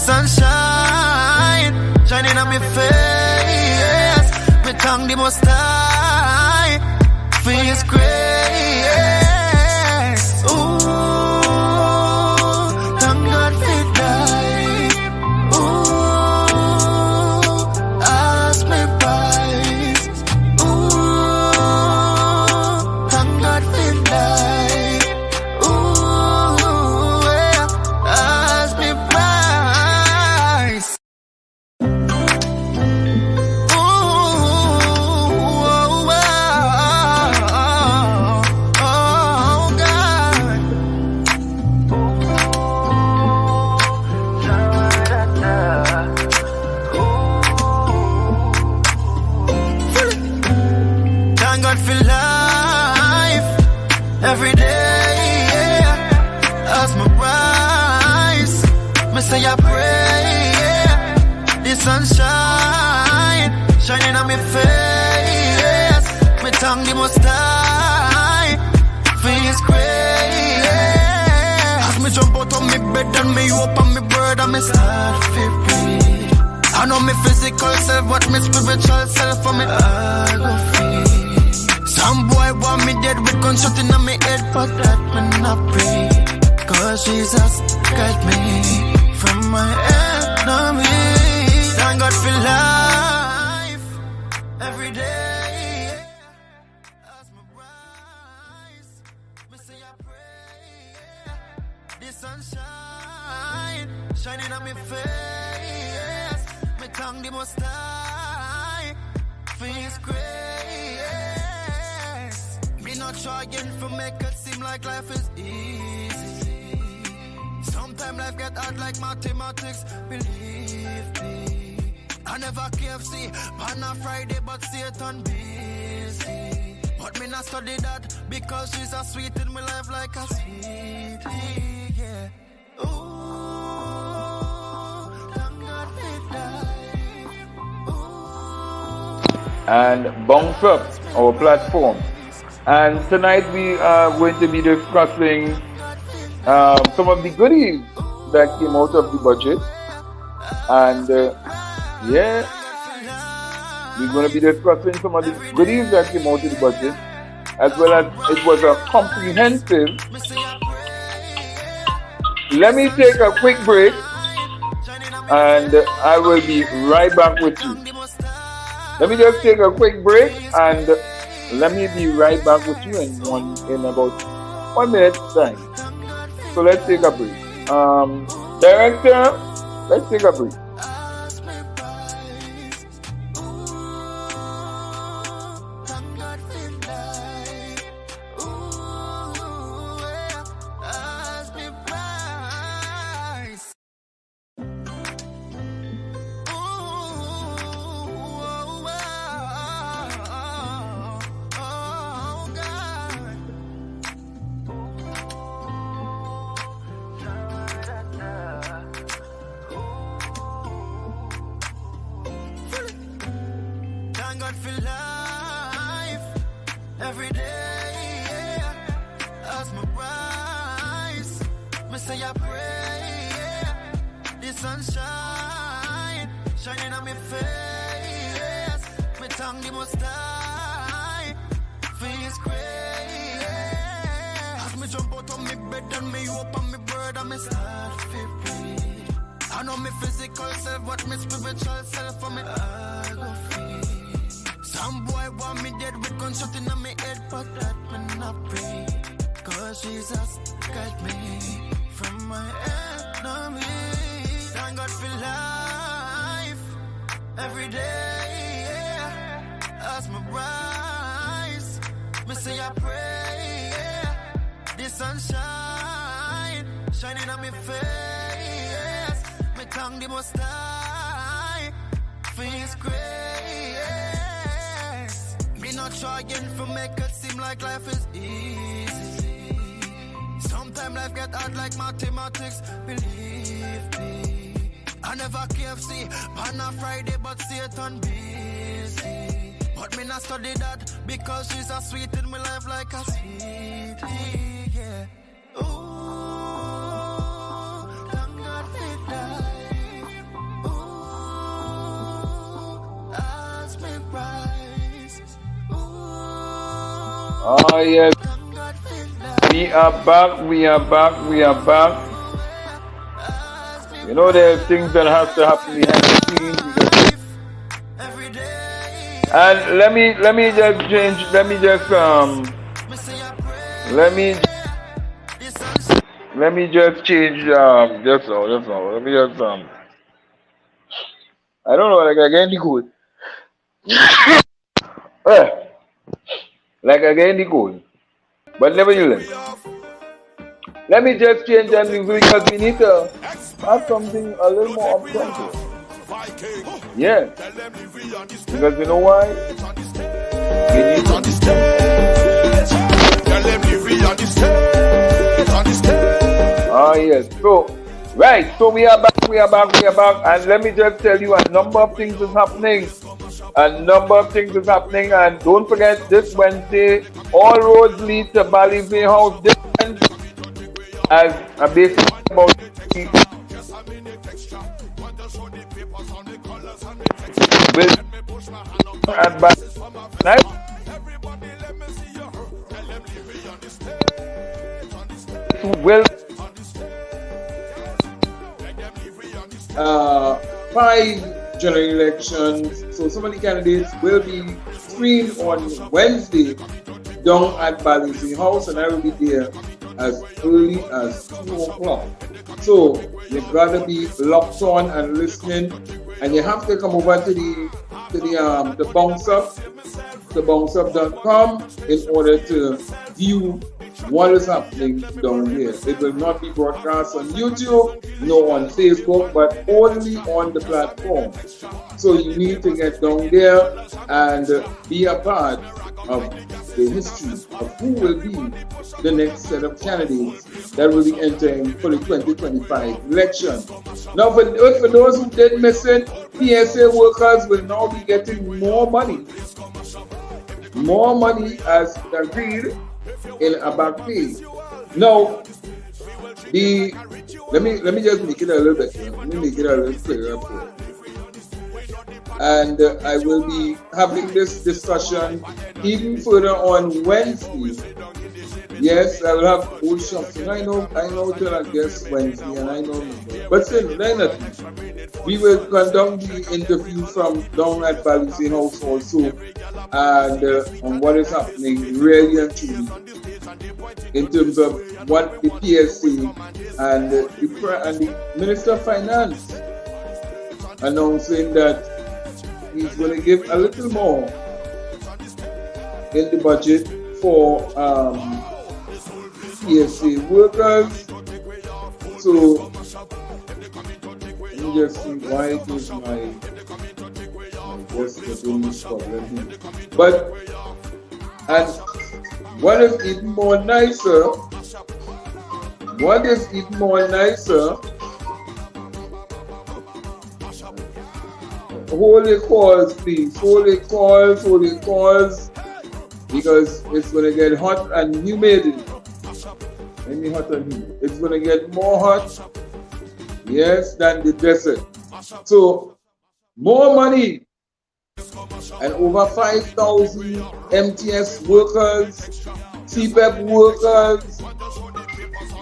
sunshine shining on my face. Me thank the Most High for His grace. Ooh, thank God for life. Ooh, ask me price. Ooh, thank God for life. Ooh, yeah, ask me price. Thank God for life every day, yeah. As my rise, me say I pray, yeah. The sunshine shining on my face. Me thank the Most High for His grace. As me jump out of my bed and me open my bird and me start to breathe. I know me physical self, but me spiritual self for me I go free. Some boy want me dead with gunshot in my head, but that me not pray. Cause Jesus guide me from my enemies. Thank God for life every day. As my rise, me say I pray. The sunshine shining on my face. Me thank the Most High for His grace. Me not trying to make it seem like life is easy. Sometimes life get hard like mathematics, believe me. I never KFC, on a Friday, but Satan busy. But me not study that, because Jesus sweet in my life like a sweetie, yeah. Ooh, thank God for life. And bounce up our platform. And tonight we are going to be discussing some of the goodies that came out of the budget. And yeah, we're going to be discussing some of the goodies that came out of the budget, as well as it was a comprehensive. Let me take a quick break and I will be right back with you. Let me just take a quick break and let me be right back with you in about 1 minute's time. So let's take a break. Director, let's take a break. Thank God for life every day, yeah. As my rise, me say I pray, yeah. The sunshine shining on my face. Me thank the Most High for His grace. As me jump out of my bed and me open my bird and me start to breathe. I know me physical self, but me spiritual self for me I go free. Some boy want me dead with gunshot in my head, but that me not pray. Cause Jesus guide me from my enemies. Thank God for life every day, yeah. As my rise, me say I pray, yeah. The sunshine shining on my face. Me thank the Most High for His grace. Me not trying to make it seem like life is easy. Sometimes life get hard like mathematics, believe me. I never KFC, on a Friday, but Satan busy. But me not study that, because Jesus sweet in my life like a sweetie, yeah. Ooh, thank God for life. Oh yes, we are back, we are back, we are back. You know there are things that have to happen behind the scenes. And let me just change. Let me just change. Just now. Let me just I don't know. Like again the code. Like again the code. But nevertheless, let me just change that music because we need to have something a little more up tempo. Yeah. Because you know why? We need Ah yes. So we are back, and let me just tell you a number of things is happening. And don't forget this Wednesday, all roads lead to Balizé House Different as a basic about will 5 general elections. So some of the candidates will be screened on Wednesday down at Balizé House, and I will be there as early as 2 o'clock. So you've got to be locked on and listening, and you have to come over to the bounce up, thebounceup.com, in order to view what is happening down here. It will not be broadcast on YouTube, no on Facebook, but only on the platform. So you need to get down there and be a part of the history of who will be the next set of candidates that will be entering for the 2025 election. Now, for those who did miss it, PSA workers will now be getting more money as agreed in a back pay. Now, let me just make it a little bit. Let me make it a little clearer. And I will be having this discussion even further on Wednesday. Yes, I will have old shops. And I know till I guess Wednesday, and I know. But still, we will conduct the interview from down at Balizé House also, and on what is happening really and truly in terms of what the PSC and the Minister of Finance announcing that he's going to give a little more in the budget for PSA workers. So let me just see why it is my problem here. But and what is even more nicer? Hold the calls, please. Hold the calls, because it's going to get hot and humid. It's going to get more hot, yes, than the desert. So, more money. And over 5,000 MTS workers, CPEP workers,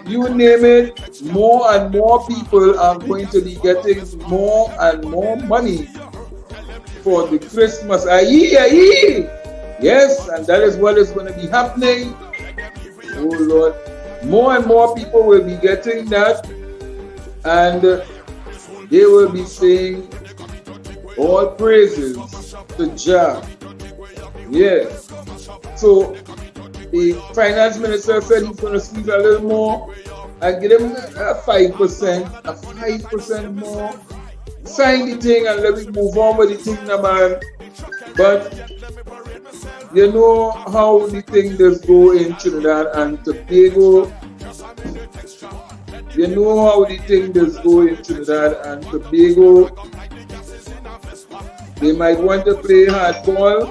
you name it, more and more people are going to be getting more and more money for the Christmas. Aye. Yes, and that is what is going to be happening. Oh Lord, more and more people will be getting that, and they will be saying all praises to Jah. Yes. So the finance minister said he's going to squeeze a little more and give him a 5% more. Sign the thing and let me move on with the thing, man. But you know how the thing does go in Trinidad and Tobago. They might want to play hardball,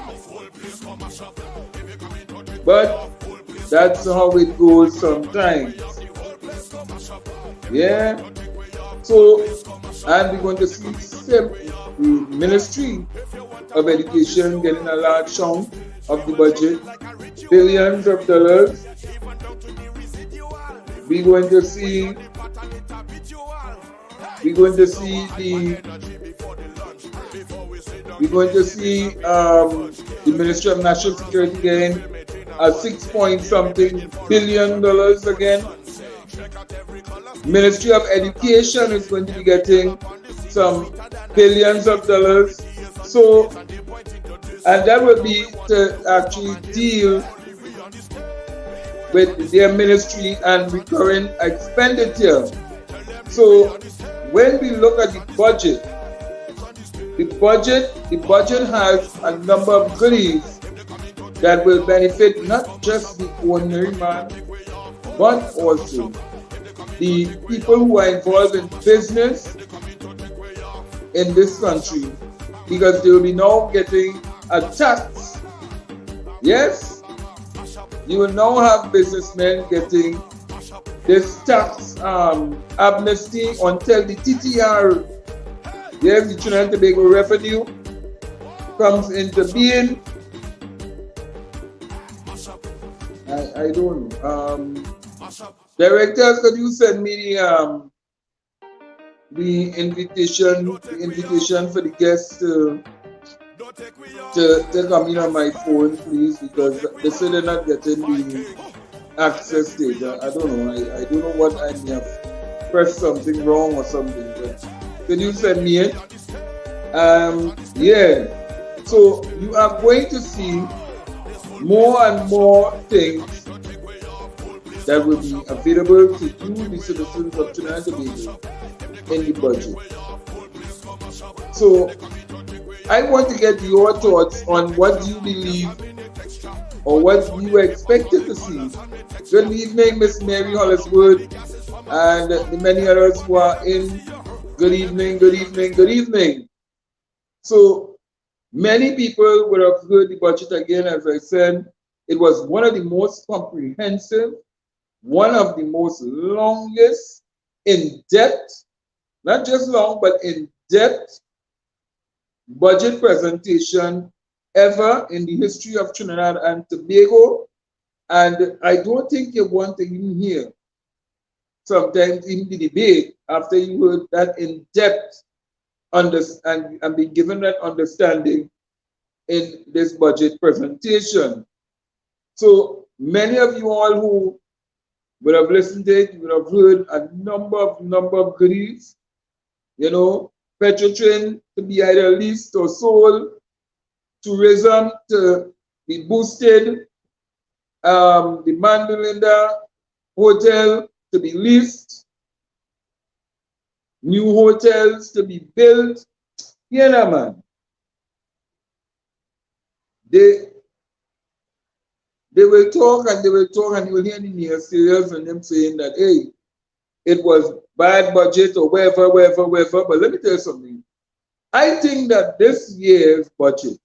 but that's how it goes sometimes. Yeah. So, and we're going to see the Ministry of Education getting a large chunk of the budget, billions of dollars. We're going to see we're going to see the we're going to see the Ministry of National Security getting a 6 point something billion dollars again. Ministry of Education is going to be getting some billions of dollars. So, and that would be to actually deal with their ministry and recurring expenditure. So, when we look at the budget has a number of goodies that will benefit not just the ordinary man, but also the people who are involved in business in this country, because they will be now getting a tax. Yes, you will now have businessmen getting this tax amnesty until the TTR, yes, the Trinidad and Tobago revenue, comes into being. I don't know. Directors, could you send me the invitation for the guests to come in on my phone, please, because they say they're not getting the access data. I don't know. I don't know what I may have pressed something wrong or something. But could you send me it? Yeah. So you are going to see more and more things that will be available to you, the citizens of Trinidad and Tobago, in the budget. So I want to get your thoughts on what you believe or what you expected to see. Good evening, Miss Mary Holliswood, and the many others who are in. Good evening, good evening, good evening. So many people would have heard the budget again. As I said, it was one of the most comprehensive, one of the most longest, in-depth, not just long, but in-depth budget presentation ever in the history of Trinidad and Tobago. And I don't think you want to even hear sometimes in the debate after you heard that in-depth and be given that understanding in this budget presentation. So many of you all who would have listened to it, you would have heard a number of goodies, you know, Petrotrain to be either leased or sold, tourism to be boosted, the Mandalinda Hotel to be leased, new hotels to be built. Yeah, man. They will talk and you will hear the naysayers and them saying that, hey, it was bad budget or whatever. But let me tell you something. I think that this year's budget,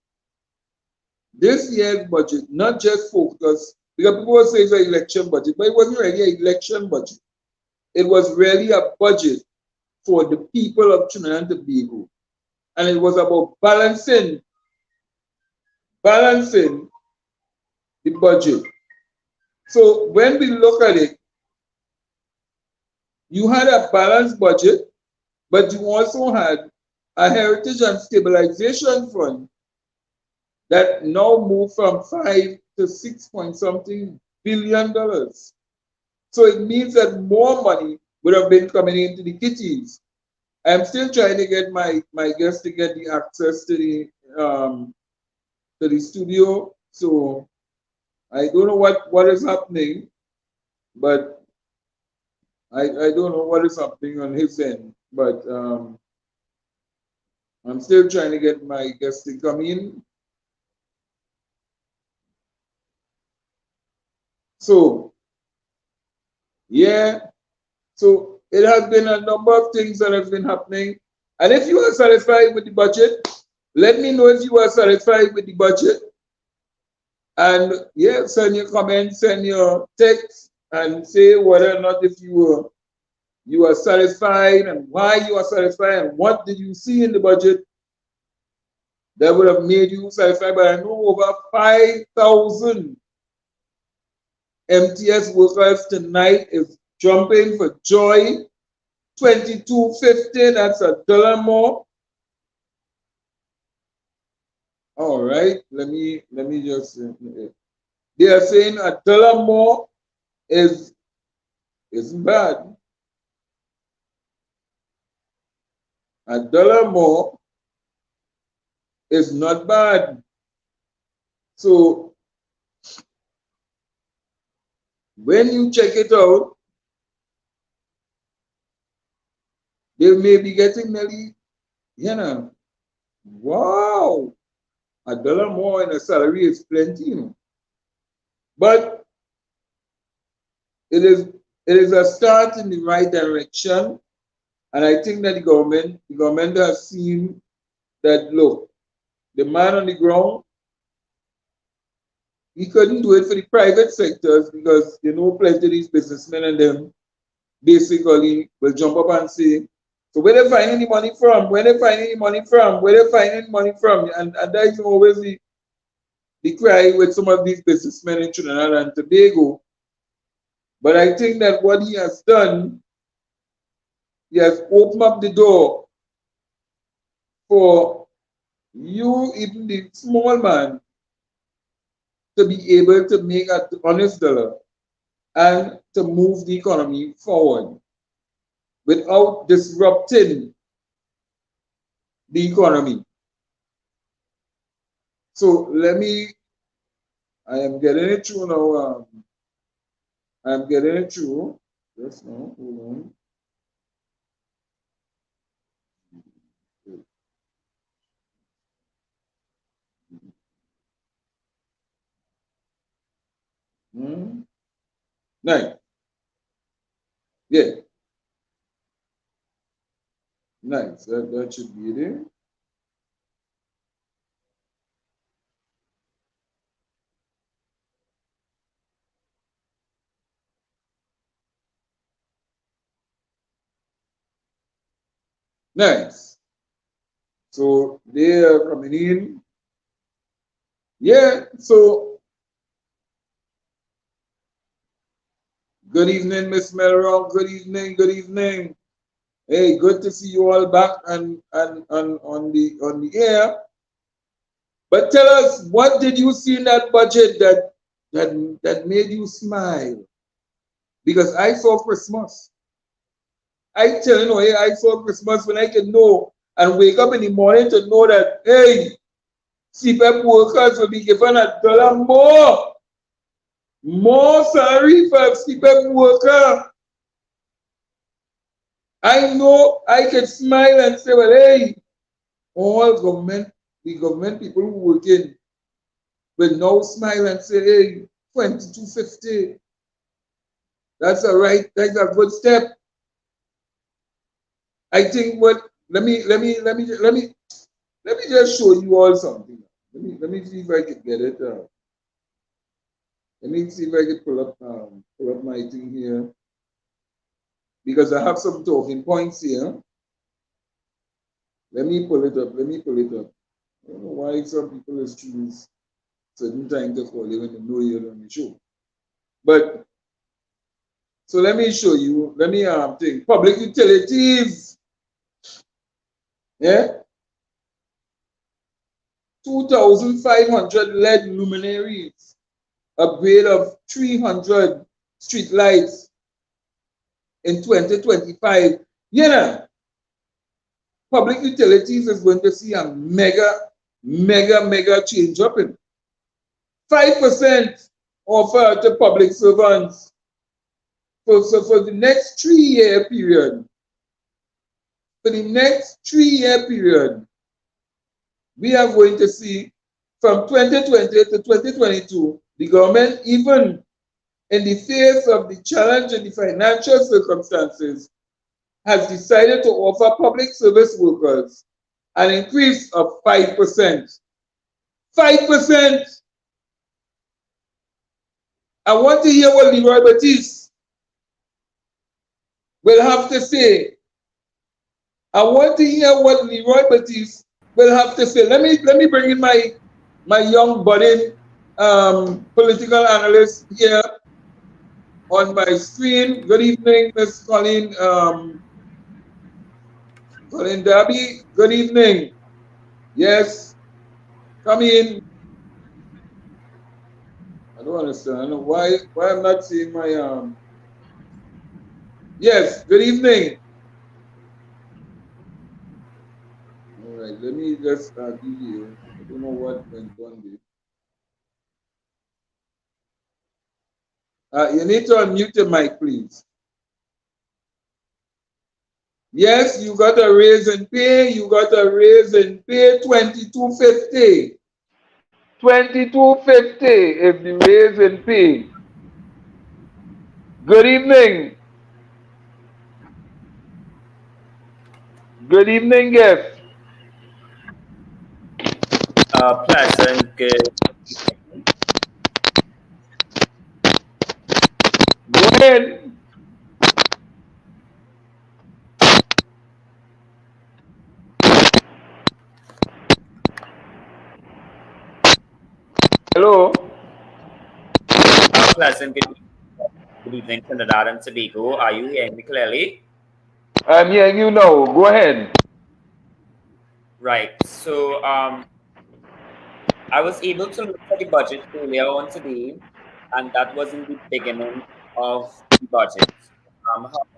not just focus, because people say it's an election budget, but it wasn't really an election budget. It was really a budget for the people of Trinidad and Tobago. And it was about balancing the budget. So when we look at it, you had a balanced budget, but you also had a heritage and stabilization fund that now moved from 5 to 6 point something billion dollars. So it means that more money would have been coming into the kitties. I'm still trying to get my guests to get the access to the studio. So I don't know what is happening, but I don't know what is happening on his end. But I'm still trying to get my guests to come in. So yeah, so it has been a number of things that have been happening. And if you are satisfied with the budget, let me know if you are satisfied with the budget. And yeah, send your comments, send your text, and say whether or not if you are satisfied and why you are satisfied and what did you see in the budget that would have made use of fiber. I know over 5,000 MTS workers tonight is jumping for joy. 22.50, that's $1 more. All right, let me just they are saying $1 more isn't bad. $1 more is not bad. So when you check it out, they may be getting nearly, wow, $1 more in a salary is plenty, But it is a start in the right direction. And I think that the government has seen that, look, the man on the ground, he couldn't do it for the private sectors because plenty of these businessmen and them basically will jump up and say, so where they find any money from? Where they find any money from? Where they find any money from? And that is always the cry with some of these businessmen in Trinidad and Tobago. But I think that what he has done, he has opened up the door for you, even the small man, to be able to make an honest dollar and to move the economy forward without disrupting the economy. So I am getting it through now. I'm getting it through. Just now, hold on. Nice. Yeah. Nice. That should be there. Nice. So they are coming in. Yeah. So good evening, Miss Melron. Good evening. Good evening. Hey, good to see you all back and on the air. But tell us, what did you see in that budget that made you smile? Because I saw Christmas. I tell you, hey, I saw Christmas when I can know and wake up in the morning to know that, hey, CPEP workers will be given $1 more. More salary for a CPEP worker. I know I can smile and say, well, hey, all the government people who work in will now smile and say, hey, 22.50. That's that's a good step. I think let me just show you all something. Let me see if I can get it. Let me see if I can pull up my thing here. Because I have some talking points here. Let me pull it up. I don't know why some people choose certain time to call you when they know you're on the show. But so let me show you. Let me think. Public utilities. Yeah. 2,500 LED luminaries. Upgrade of 300 street lights in 2025. Public utilities is going to see a mega change up in 5% offer to public servants for the next 3-year period. For the next 3-year period, we are going to see from 2020 to 2022, the government, even in the face of the challenge in the financial circumstances, has decided to offer public service workers an increase of 5%. 5%! I want to hear what Leroy Baptiste will have to say. I want to hear what Leroy Baptiste will have to say. Let me bring in my young budding political analyst here on my screen. Good evening, Miss Colleen Darby. Good evening. Yes, come in. I don't understand. I don't know why I'm not seeing my Yes, good evening. All right, let me just be here. I don't know what went on there. You need to unmute your mic, please. Yes, you got a raise in pay. You got a raise in pay, 22.50. 2250 is the raise in pay. Good evening. Good evening, guests. Pleasant good evening. Go ahead. Hello. Pleasant good evening, Trinidad and Tobago. Are you hearing me clearly? I'm hearing you now. Go ahead. Right. So I was able to look at the budget earlier on today, and that was in the beginning of the budget.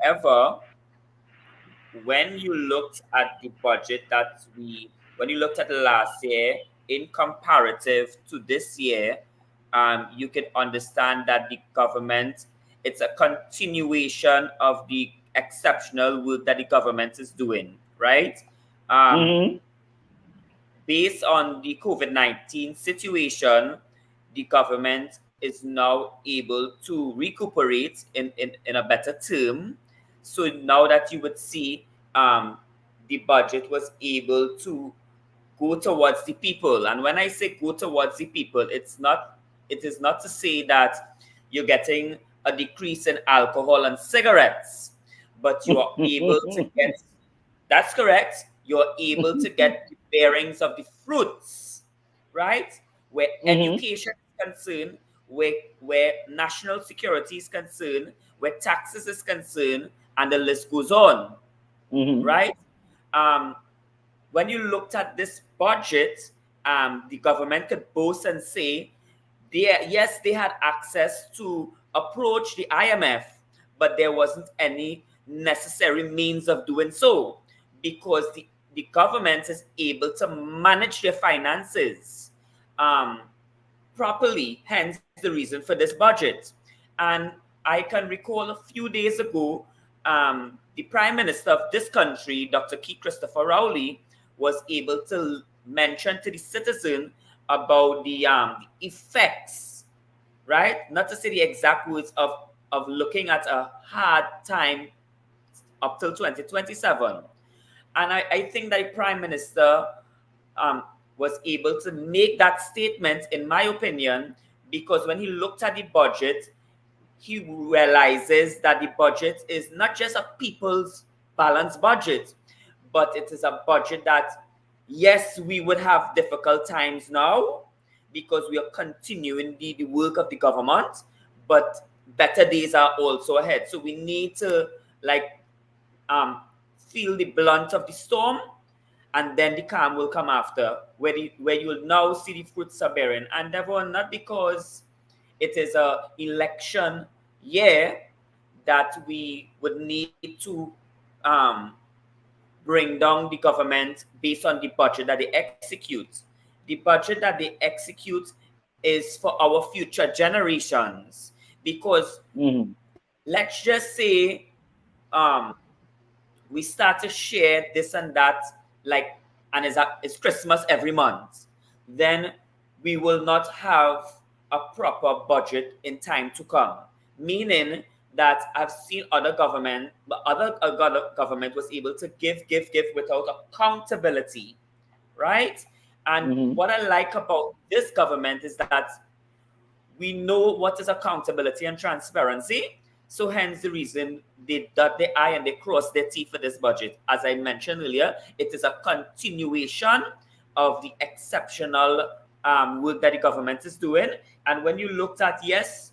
However, when you looked at the budget when you looked at last year in comparative to this year, you can understand that the government, it's a continuation of the exceptional work that the government is doing, right? Um, Mm-hmm. Based on the COVID-19 situation, the government is now able to recuperate in a better term. So now that you would see the budget was able to go towards the people. And when I say go towards the people, it is not to say that you're getting a decrease in alcohol and cigarettes, but you are able to get, that's correct, you're able to get the bearings of the fruits, right? Where Mm-hmm. education is concerned, where national security is concerned, where taxes is concerned, and the list goes on, Mm-hmm. right? Um, when you looked at this budget, the government could boast and say, yes, they had access to approach the IMF, but there wasn't any necessary means of doing so because the government is able to manage their finances um, properly, hence the reason for this budget. And I can recall a few days ago, the Prime Minister of this country, Dr. Keith Christopher Rowley, was able to mention to the citizen about the effects, right? Not to say the exact words of looking at a hard time up till 2027. And I think that Prime Minister um, was able to make that statement, in my opinion, because when he looked at the budget, he realizes that the budget is not just a people's balanced budget, but it is a budget that, yes, we would have difficult times now because we are continuing the work of the government, but better days are also ahead. So we need to like um, feel the blunt of the storm, and then the calm will come after, where you will now see the fruits are bearing. And therefore, not because it is a election year that we would need to um, bring down the government based on the budget that they execute. The budget that they execute is for our future generations. Because Mm-hmm. let's just say um, we start to share this and that, like, and it's Christmas every month, then we will not have a proper budget in time to come. Meaning that I've seen other government was able to give without accountability, right? And Mm-hmm. what I like about this government is that we know what is accountability and transparency. So hence the reason they dot the I and they cross their T for this budget. As I mentioned earlier, it is a continuation of the exceptional work that the government is doing. And when you looked at, yes,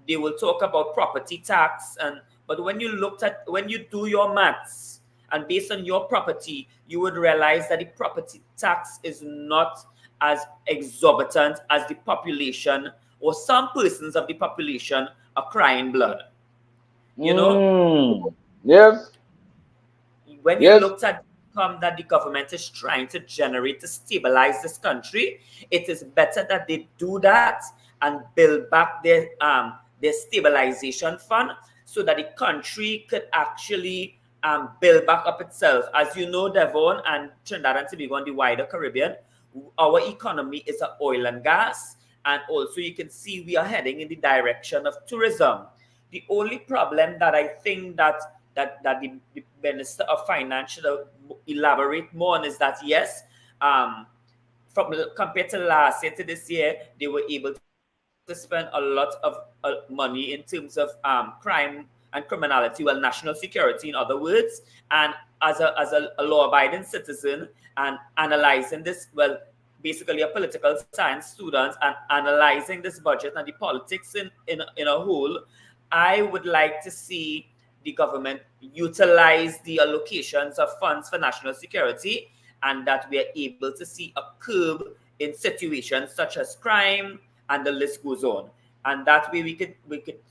they will talk about property tax, but when you when you do your maths and based on your property, you would realize that the property tax is not as exorbitant as the population or some persons of the population are crying blood. You know, Yes, when you yes. looked at the income that the government is trying to generate to stabilize this country, it is better that they do that and build back their stabilization fund so that the country could actually build back up itself. As you know, Devon and Trinidad and Tobago and the wider Caribbean, our economy is a oil and gas, and also you can see we are heading in the direction of tourism. The only problem that I think that the Minister of Finance should elaborate more on is that yes, from compared to last year to this year, they were able to spend a lot of money in terms of crime and criminality, well, national security, in other words. And as a law-abiding citizen and analyzing this, well, basically a political science student and analyzing this budget and the politics in a whole, I would like to see the government utilize the allocations of funds for national security, and that we are able to see a curb in situations such as crime, and the list goes on. And that way we could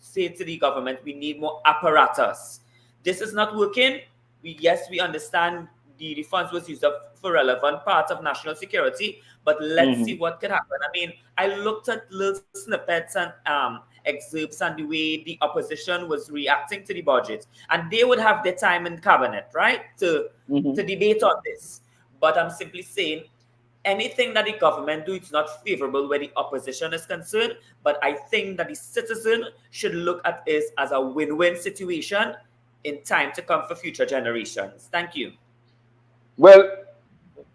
say to the government, we need more apparatus. This is not working. Yes, we understand the funds was used up for relevant parts of national security, but let's see what could happen. I mean, I looked at little snippets and excerpts and the way the opposition was reacting to the budget, and they would have their time in cabinet, right, to debate on this. But I'm simply saying anything that the government do, it's not favorable where the opposition is concerned. But I think that the citizen should look at this as a win-win situation in time to come for future generations. Thank you. Well,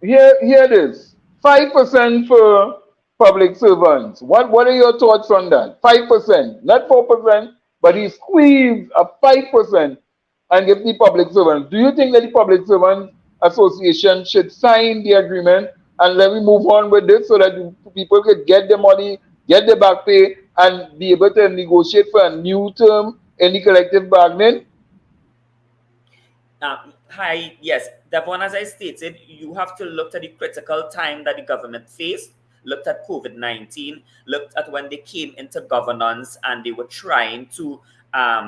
here it is. 5% for public servants. What are your thoughts on that? 5%, not 4%, but he squeezed a 5% and give the public servants. Do you think that the Public Servants Association should sign the agreement and let me move on with this so that the people could get their money, get their back pay, and be able to negotiate for a new term in the collective bargaining? Hi, yes, Devon, as I stated, you have to look at the critical time that the government faced, looked at COVID-19, looked at when they came into governance and they were trying to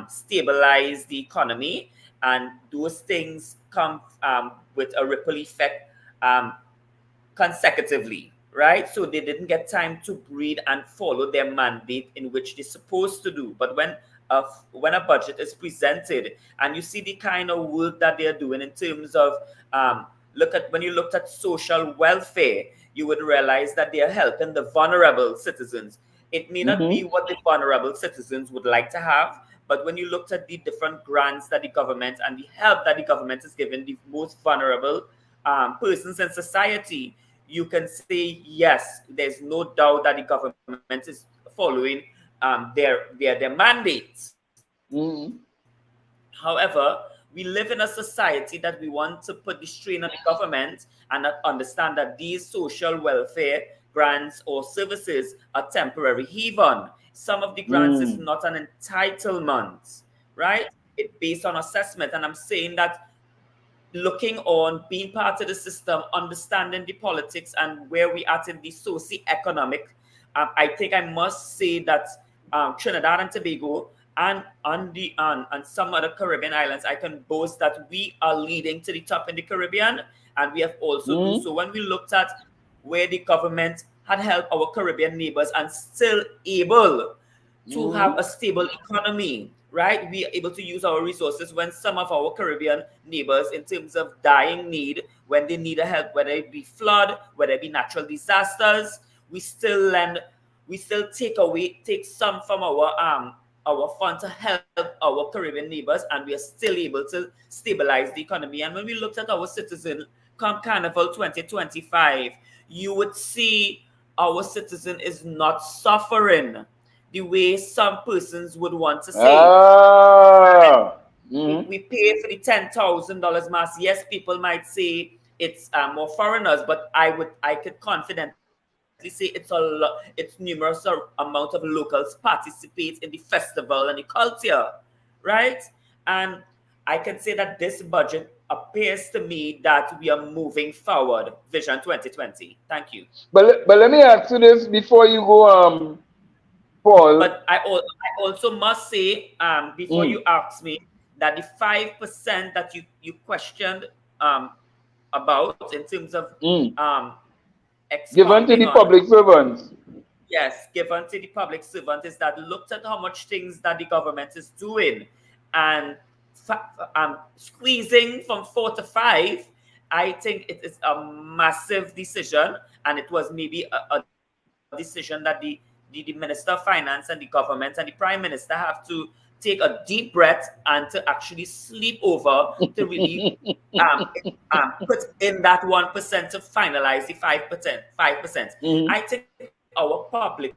stabilize the economy, and those things come with a ripple effect consecutively, right? So they didn't get time to breathe and follow their mandate in which they're supposed to do. But when a budget is presented and you see the kind of work that they're doing in terms of when you looked at social welfare, you would realize that they are helping the vulnerable citizens. It may not be what the vulnerable citizens would like to have, but when you looked at the different grants that the government and the help that the government is giving the most vulnerable persons in society, you can say yes, there's no doubt that the government is following their mandates. However, we live in a society that we want to put the strain on the government and not understand that these social welfare grants or services are temporary. Even some of the grants is not an entitlement, right? It's based on assessment. And I'm saying that looking on, being part of the system, understanding the politics and where we are in the socio-economic, I think I must say that Trinidad and Tobago and on some other Caribbean islands, I can boast that we are leading to the top in the Caribbean, and we have also do so. When we looked at where the government had helped our Caribbean neighbors and still able to have a stable economy, right? We are able to use our resources when some of our Caribbean neighbors, in terms of dying need, when they need a help, whether it be flood, whether it be natural disasters, we still take some from our fund to help our Caribbean neighbors, and we are still able to stabilize the economy. And when we looked at our citizen come Carnival 2025, you would see our citizen is not suffering the way some persons would want to say. We pay for the $10,000 mass. Yes, people might say it's more foreigners, but I could confidently say it's numerous amount of locals participate in the festival and the culture, right? And I can say that this budget appears to me that we are moving forward, Vision 2020. Thank you. But let me ask you this before you go, Paul. But I also must say, before Mm, you ask me, that the 5% that you questioned um, about in terms of mm. Given to expounding the on, public servants. yes, given to the public servant, is that looked at how much things that the government is doing and squeezing from 4 to 5. I think it is a massive decision, and it was maybe a decision that the Minister of Finance and the government and the Prime Minister have to take a deep breath and to actually sleep over to really put in that 1% to finalize the 5%. 5%. Mhm. I think our public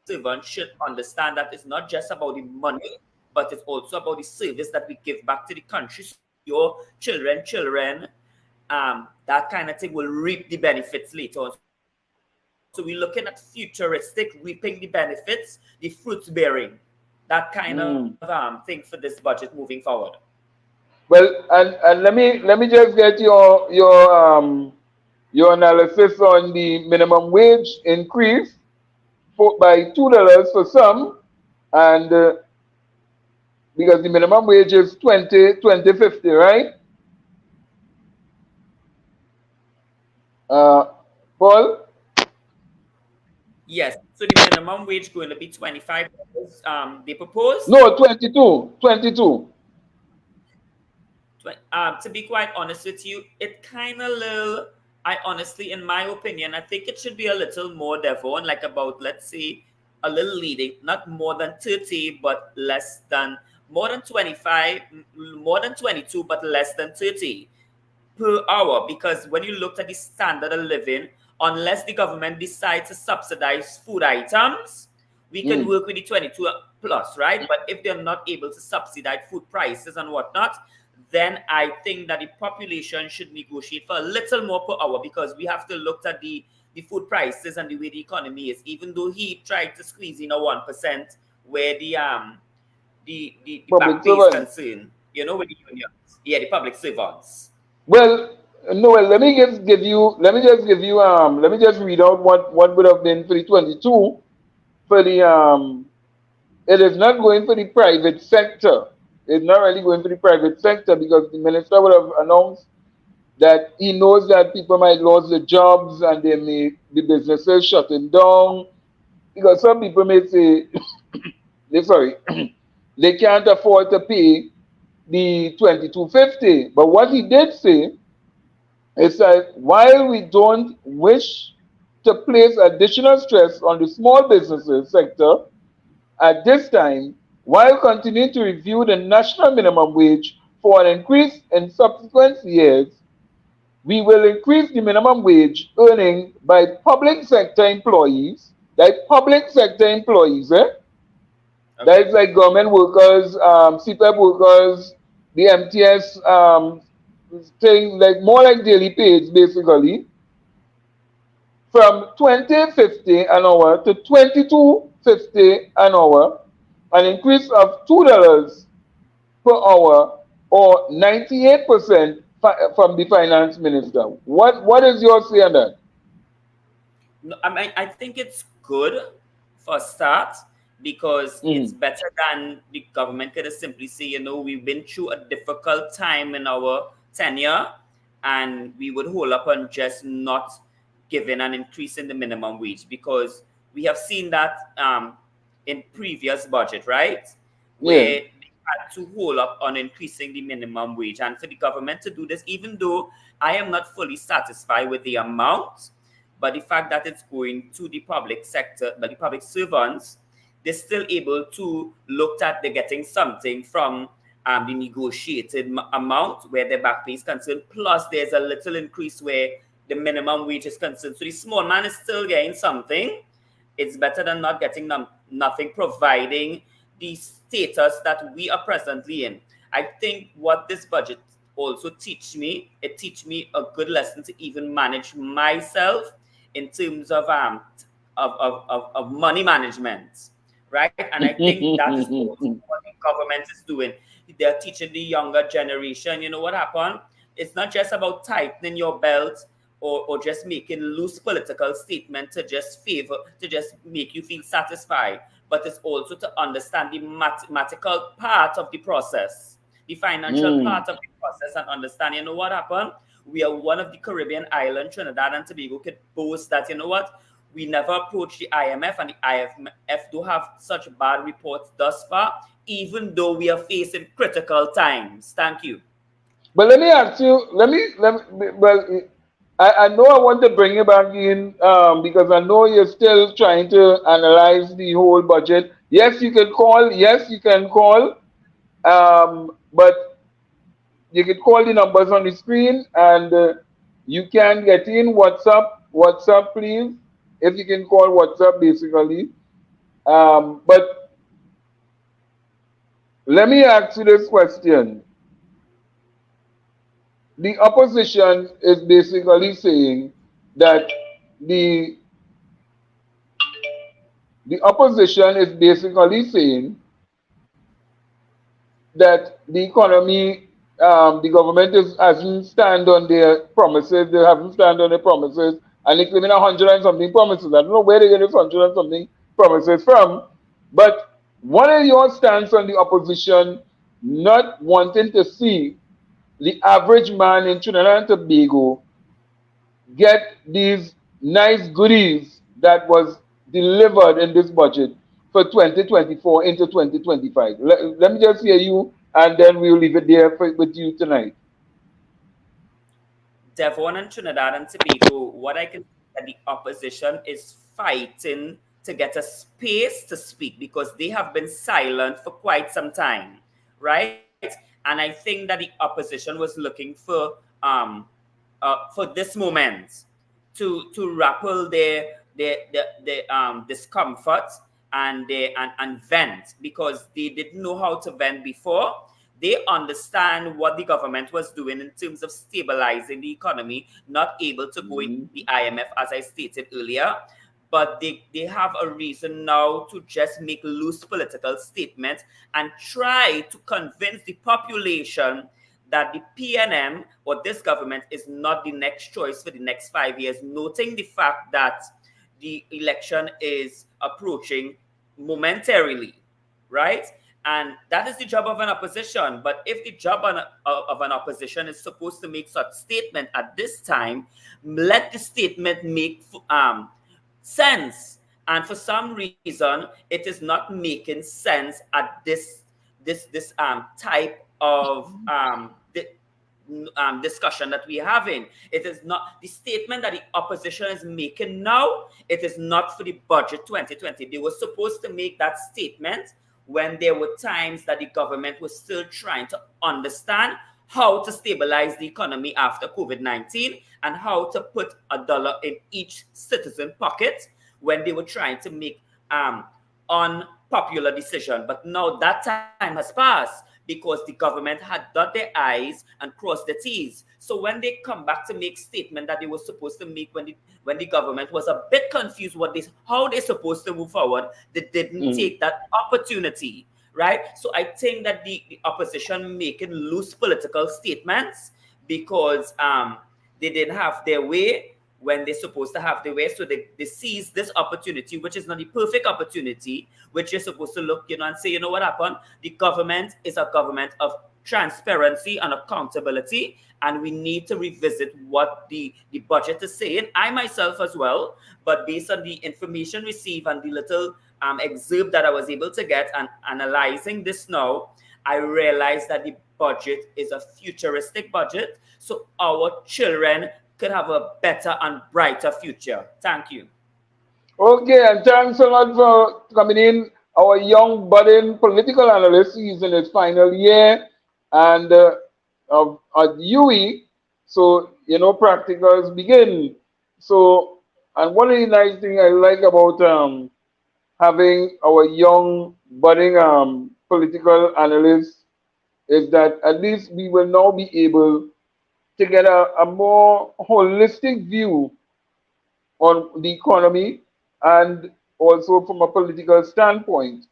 servants should understand that it's not just about the money, but it's also about the service that we give back to the country. So your children, that kind of thing will reap the benefits later on. So we're looking at futuristic, reaping the benefits, the fruits bearing, that kind of thing for Mm. this budget moving forward. Well, and let me just get your analysis on the minimum wage increase by $2 for some, and because the minimum wage is 2050, right? Uh, Paul? Yes. So the minimum wage going to be $25. They proposed. No, 22, 22. To be quite honest with you, it kind of little. I honestly, in my opinion, I think it should be a little more, Devon, like about, let's say, a little leading, not more than 30, but less than, more than 25, more than 22, but less than 30 per hour. Because when you looked at the standard of living, unless the government decides to subsidize food items, we can Mm. work with the 22 plus, right? But if they're not able to subsidize food prices and whatnot, then I think that the population should negotiate for a little more per hour, because we have to look at the food prices and the way the economy is. Even though he tried to squeeze in a 1%, where the Public back pay is servant. concerned, with the unions, yeah, the public servants. Well, no, well, let me just read out what would have been for the 22 for the, it is not going for the private sector. It's not really going for the private sector because the minister would have announced that he knows that people might lose their jobs and they may the businesses shutting down. Because some people may say, they sorry, they can't afford to pay the 2250. But what he did say is that while we don't wish to place additional stress on the small businesses sector at this time, while continuing to review the national minimum wage for an increase in subsequent years, we will increase the minimum wage earning by public sector employees, that is Okay. like government workers, CPEP workers, the MTS thing, like more like daily pays basically, from 2050 an hour to 2250 an hour, an increase of $2 per hour or 98% from the finance minister. What is your say on that? No, I mean, I think it's good for a start, because it's Mm. better than the government could just simply say, we've been through a difficult time in our tenure, and we would hold up on just not giving an increase in the minimum wage, because we have seen that in previous budget, right? Yeah. Where they had to hold up on increasing the minimum wage. And for the government to do this, even though I am not fully satisfied with the amount, but the fact that it's going to the public sector, but the public servants, they're still able to look at they're getting something from the negotiated amount where their back pay is concerned. Plus, there's a little increase where the minimum wage is concerned. So the small man is still getting something. It's better than not getting nothing, providing the status that we are presently in. I think what this budget also teach me a good lesson to even manage myself in terms of money management, right? And I think that is also what the government is doing. They're teaching the younger generation, you know what happened? It's not just about tightening your belt or just making loose political statement to just make you feel satisfied, but it's also to understand the mathematical part of the process, the financial Mm. part of the process, and understand, you know what happened? We are one of the Caribbean island, Trinidad and Tobago could boast that, you know what? We never approached the IMF, and the IMF do have such bad reports thus far, even though we are facing critical times. Thank you. But let me ask you, well, I know I want to bring you back in because I know you're still trying to analyze the whole budget. Yes, you can call. Yes, you can call. But you can call the numbers on the screen and you can get in WhatsApp. WhatsApp, please. If you can call WhatsApp, basically. But let me ask you this question. The opposition is basically saying that the the opposition is basically saying that the economy, the government hasn't stand on their promises. They haven't stand on their promises, and they're claiming 100 and something promises. I don't know where they get this 100 and something promises from, but what are your stance on the opposition not wanting to see the average man in Trinidad and Tobago get these nice goodies that was delivered in this budget for 2024 into 2025. Let me just hear you, and then we'll leave it there with you tonight. Devon and Trinidad and Tobago, what I can see that the opposition is fighting to get a space to speak because they have been silent for quite some time, right? And I think that the opposition was looking for this moment to rappel their discomfort and vent because they didn't know how to vent before. They understand what the government was doing in terms of stabilizing the economy, not able to go into Mhm. the IMF as I stated earlier, but they have a reason now to just make loose political statements and try to convince the population that the PNM or this government is not the next choice for the next 5 years, noting the fact that the election is approaching momentarily, right? And that is the job of an opposition. But if the job of an opposition is supposed to make such statement at this time, let the statement make sense. And for some reason, it is not making sense at this type of discussion that we're having. It is not the statement that the opposition is making now. It is not for the budget 2020. They were supposed to make that statement when there were times that the government was still trying to understand how to stabilize the economy after COVID-19 and how to put a dollar in each citizen pocket when they were trying to make unpopular decision. But now that time has passed because the government had dot their I's and crossed their T's. So when they come back to make statement that they were supposed to make when the government was a bit confused how they're supposed to move forward, they didn't Mm. take that opportunity, right? So I think that the opposition making loose political statements because they didn't have their way when they're supposed to have their way. So they seize this opportunity, which is not the perfect opportunity, which you're supposed to look, and say, you know what happened? The government is a government of transparency and accountability, and we need to revisit what the budget is saying. I myself as well, but based on the information received and the little excerpt that I was able to get and analyzing this now, I realized that the budget is a futuristic budget, so our children could have a better and brighter future. Thank you. Okay, and thanks a lot for coming in. Our young budding political analyst, he's in his final year and at UE. So, practicals begin. So, and one of the nice things I like about having our young budding political analyst is that at least we will now be able to get a more holistic view on the economy and also from a political standpoint,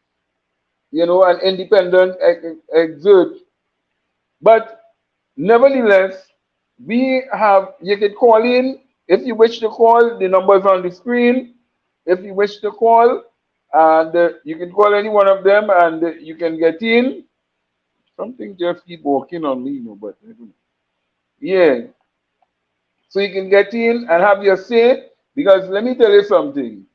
an independent exert. But nevertheless, you can call in if you wish to call, the numbers on the screen. If you wish to call, and you can call any one of them and you can get in. Something just keep walking on me, but I don't know. Yeah. So you can get in and have your say because let me tell you something.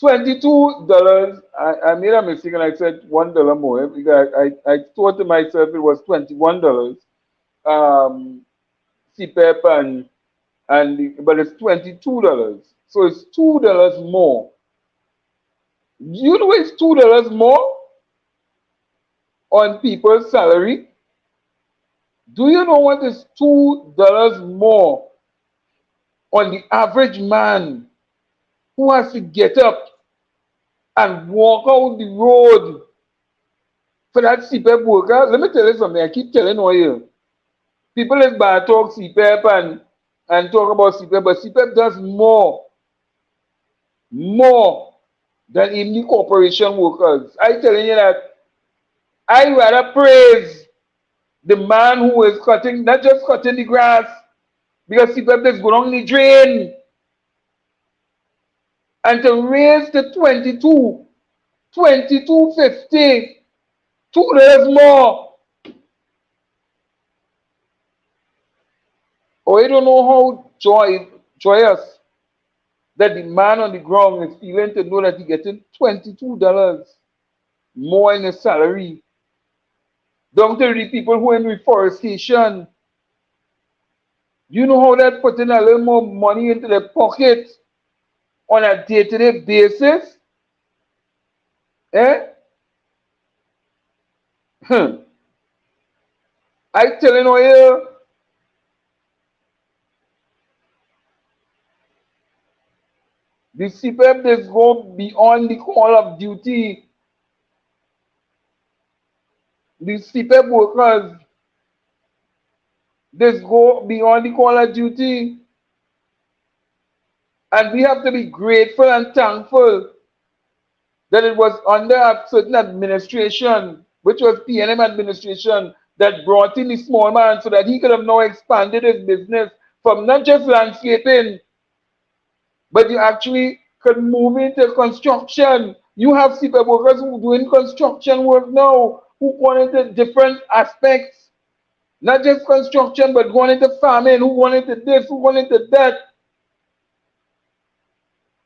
$22. I made a mistake and I said $1 more because I thought to myself it was $21. Um, CPEP but it's $22. So it's $2 more. You know it's $2 more on people's salary? Do you know what is $2 more on the average man who has to get up and walk out the road for that CPEP worker? Let me tell you something. I keep telling you. People is bad talk CPEP and talk about CPEP, but CPEP does more than even the corporation workers. I telling you that I rather praise the man who is cutting, not just cutting the grass, because CPEP is going on the drain. And to raise the 22.50, $2 more. Oh, I don't know how joyous that the man on the ground is feeling to know that he's getting $22 more in his salary. Down to the people who are in reforestation. You know how that putting a little more money into their pocket on a day-to-day basis? Eh? I telling you, the CPEP is go beyond the call of duty. The CPEP workers, they go beyond the call of duty. And we have to be grateful and thankful that it was under a certain administration, which was PNM administration, that brought in the small man so that he could have now expanded his business from not just landscaping, but you actually could move into construction. You have CPEP workers who are doing construction work now, who go into different aspects, not just construction, but going into farming, who go into this, who go into that.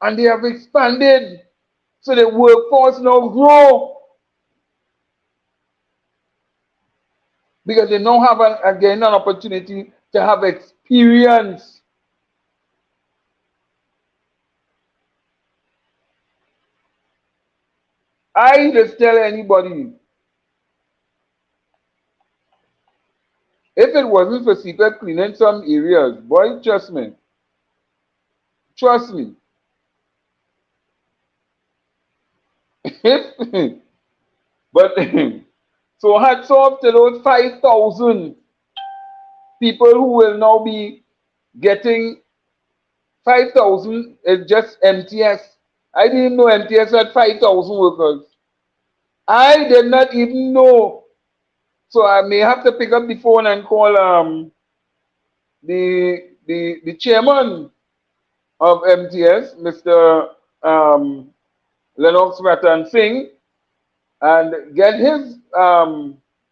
And they have expanded. So the workforce now grow. Because they now have again an opportunity to have experience. I just tell anybody, if it wasn't for CPEP cleaning some areas, boy, trust me. Trust me. But so hats off to those 5,000 people who will now be getting 5,000 is just MTS. I didn't know MTS had 5,000 workers. I did not even know. So I may have to pick up the phone and call the chairman of MTS, Mr. Lennox Ratan Singh, and get his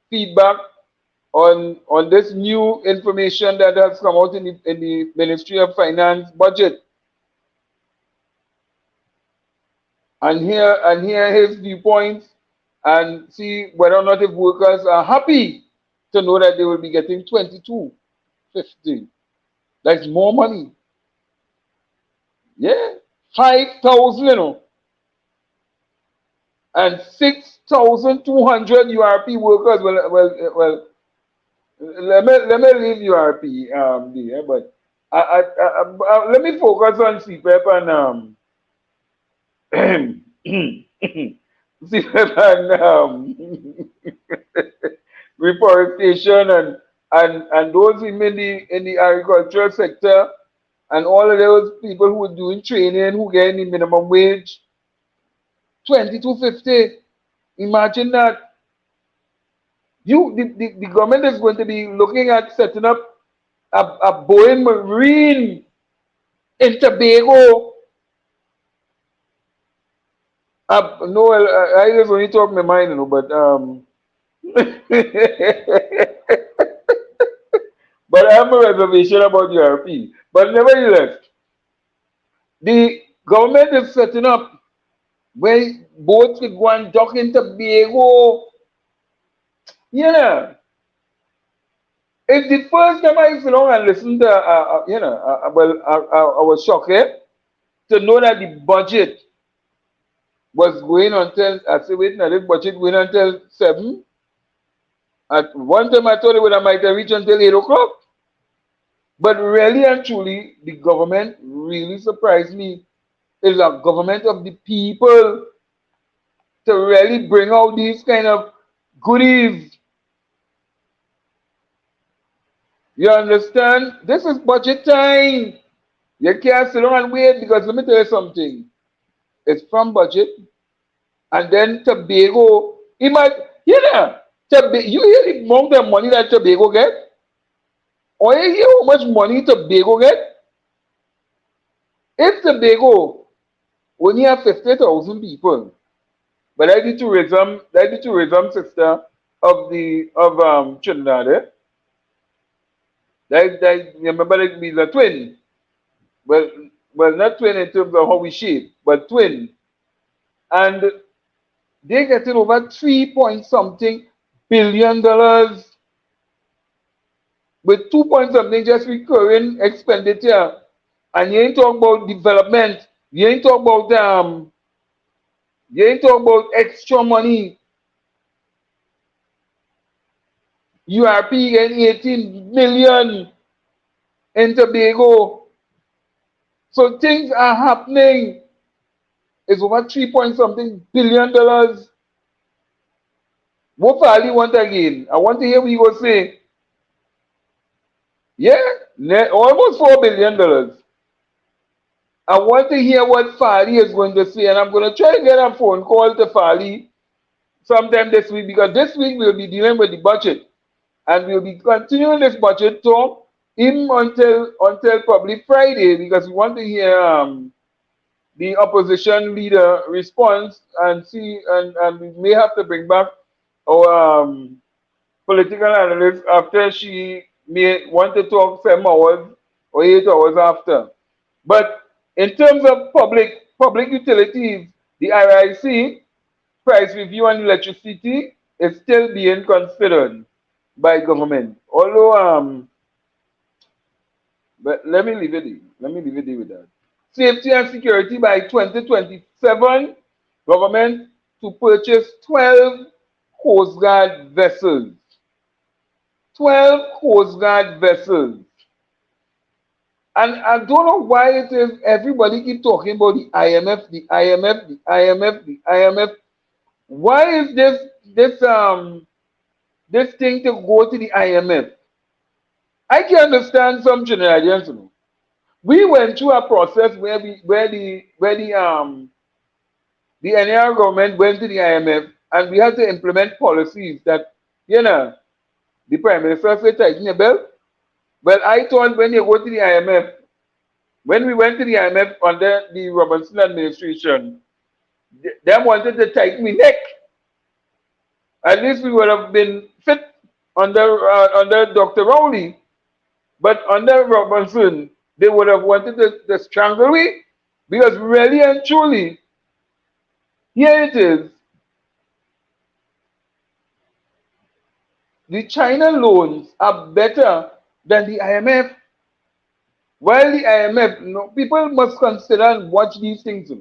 feedback on this new information that has come out in the Ministry of Finance budget. And hear his viewpoints and see whether or not if workers are happy to know that they will be getting $22.50. That's more money. Yeah, 5,000, and 6,200 URP workers. Well. Let me leave URP there, but let me focus on CPEP and CPEP and reforestation and those in the agricultural sector and all of those people who are doing training who getting the minimum wage 22.50. Imagine that. The government is going to be looking at setting up a Boeing Marine in Tobago. No, I just only talk my mind, you know, but but I have a reservation about URP. But nevertheless, the government is setting up where boats could go and dock in Tobago. Yeah. It's the first time I sit down and listen to, I was shocked to know that the budget was going until, I said, wait, now this budget going until 7. At one time I thought it would have might have reached until 8 o'clock. But really and truly, the government really surprised me. It's a government of the people to really bring out these kind of goodies. You understand? This is budget time. You can't sit down and wait because let me tell you something. It's from budget. And then Tobago, imagine, you hear the amount of money that Tobago get? Or you hear how much money Tobago get? If Tobago only have 50,000 people, but that's the tourism sector of Trinidad, That remember it means a twin. Well, not twin in terms of how we shape, but twin. And they getting over 3 point something billion dollars with 2 point something just recurring expenditure. And you ain't talk about development. You ain't talk about extra money. URP getting 18 million in Tobago. So things are happening. It's over 3 point something billion dollars. What Fali want again? I want to hear what you go say. Yeah, almost $4 billion. I want to hear what Fali is going to say, and I'm going to try to get a phone call to Fali sometime this week because this week we'll be dealing with the budget. And we'll be continuing this budget talk even until probably Friday because we want to hear the opposition leader response and see and we may have to bring back our political analyst after she may want to talk 7 hours or 8 hours after. But in terms of public utilities, the RIC price review on electricity is still being considered by government. Although but let me leave it with that. Safety and security by 2027, government to purchase 12 Coast Guard vessels. 12 Coast Guard vessels. And I don't know why it is everybody keep talking about the IMF, the IMF, the IMF, the IMF. Why is this thing to go to the IMF? I can understand some Trinidadians, you know. We went through a process where the NAR government went to the IMF and we had to implement policies that, the Prime Minister said tighten your belt. Well, I thought when you go to the IMF, when we went to the IMF under the Robinson administration, they wanted to tighten my neck. At least we would have been fit under Dr. Rowley. But under Robinson, they would have wanted to strangle me. Because really and truly, here it is. The China loans are better than the IMF. While the IMF, people must consider and watch these things.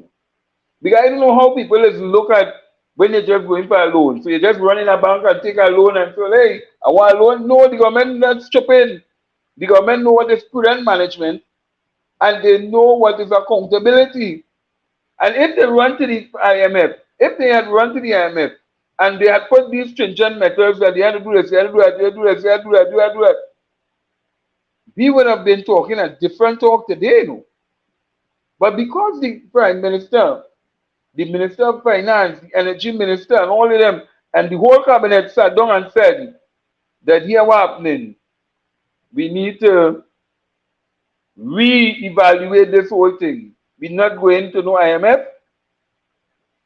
Because I don't know how people look at when you're just going for a loan. So you just run in a bank and take a loan and say, hey, I want a loan. No, the government not stupid. The government know what is prudent management and they know what is accountability. And if they run to the IMF, if they had run to the IMF And they had put these stringent methods that they had to do this, they had to do that, they had to do this, they had to do that, they had to do that. We would have been talking a different talk today, you know. But because the Prime Minister, the Minister of Finance, the Energy Minister, and all of them, and the whole cabinet sat down and said that here what's happening, we need to re-evaluate this whole thing. We're not going to no IMF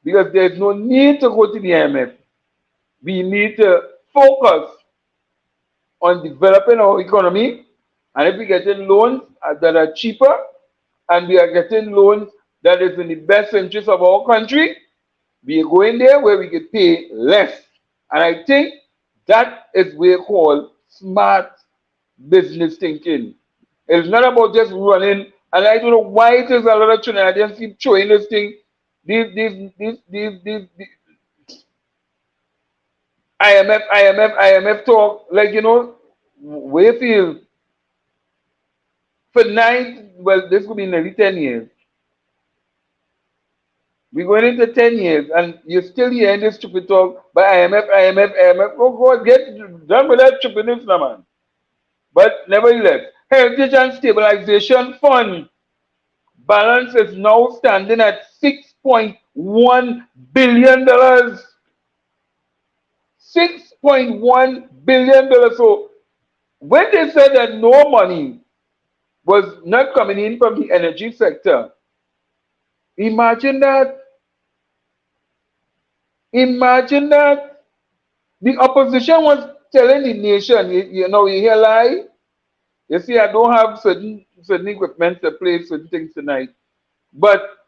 because there's no need to go to the IMF. We need to focus on developing our economy, and if we get in loans that are cheaper, and we are getting loans that is in the best interest of our country, we are going there where we can pay less. And I think that is what we call smart business thinking. It's not about just running, and I don't know why it is a lot of Trinidadians keep showing this thing, these IMF talk, like, you know, we feel for well, this could be nearly 10 years. We're going into 10 years, and you're still hearing this stupid talk by IMF. Oh, God, get done with that stupidness now, man. But nevertheless, Heritage and Stabilization Fund balance is now standing at $6.1 billion. $6.1 billion. So when they said that no money was not coming in from the energy sector, imagine that. Imagine that. The opposition was telling the nation, you know, you hear lie? You see, I don't have certain equipment to play certain things tonight. But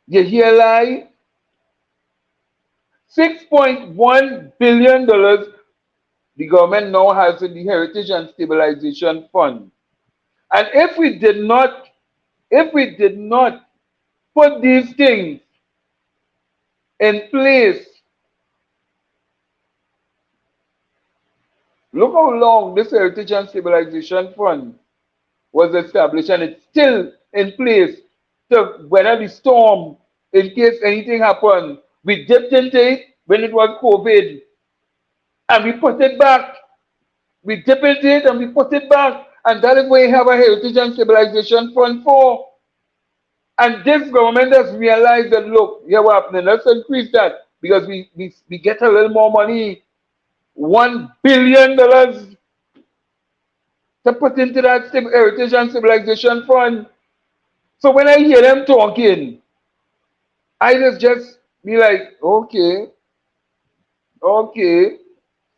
you hear lie? $6.1 billion the government now has in the Heritage and Stabilization Fund. And if we did not put these things in place, look how long this Heritage and Stabilization Fund was established, and it's still in place to weather the storm in case anything happened. We dipped into it when it was COVID, and we put it back. We dip into it and we put it back. And that is what we have a Heritage and Stabilization Fund for. And this government has realized that, look, here what's happening, let's increase that because we get a little more money, $1 billion to put into that Heritage and Stabilization Fund. So when I hear them talking, I just be like, okay.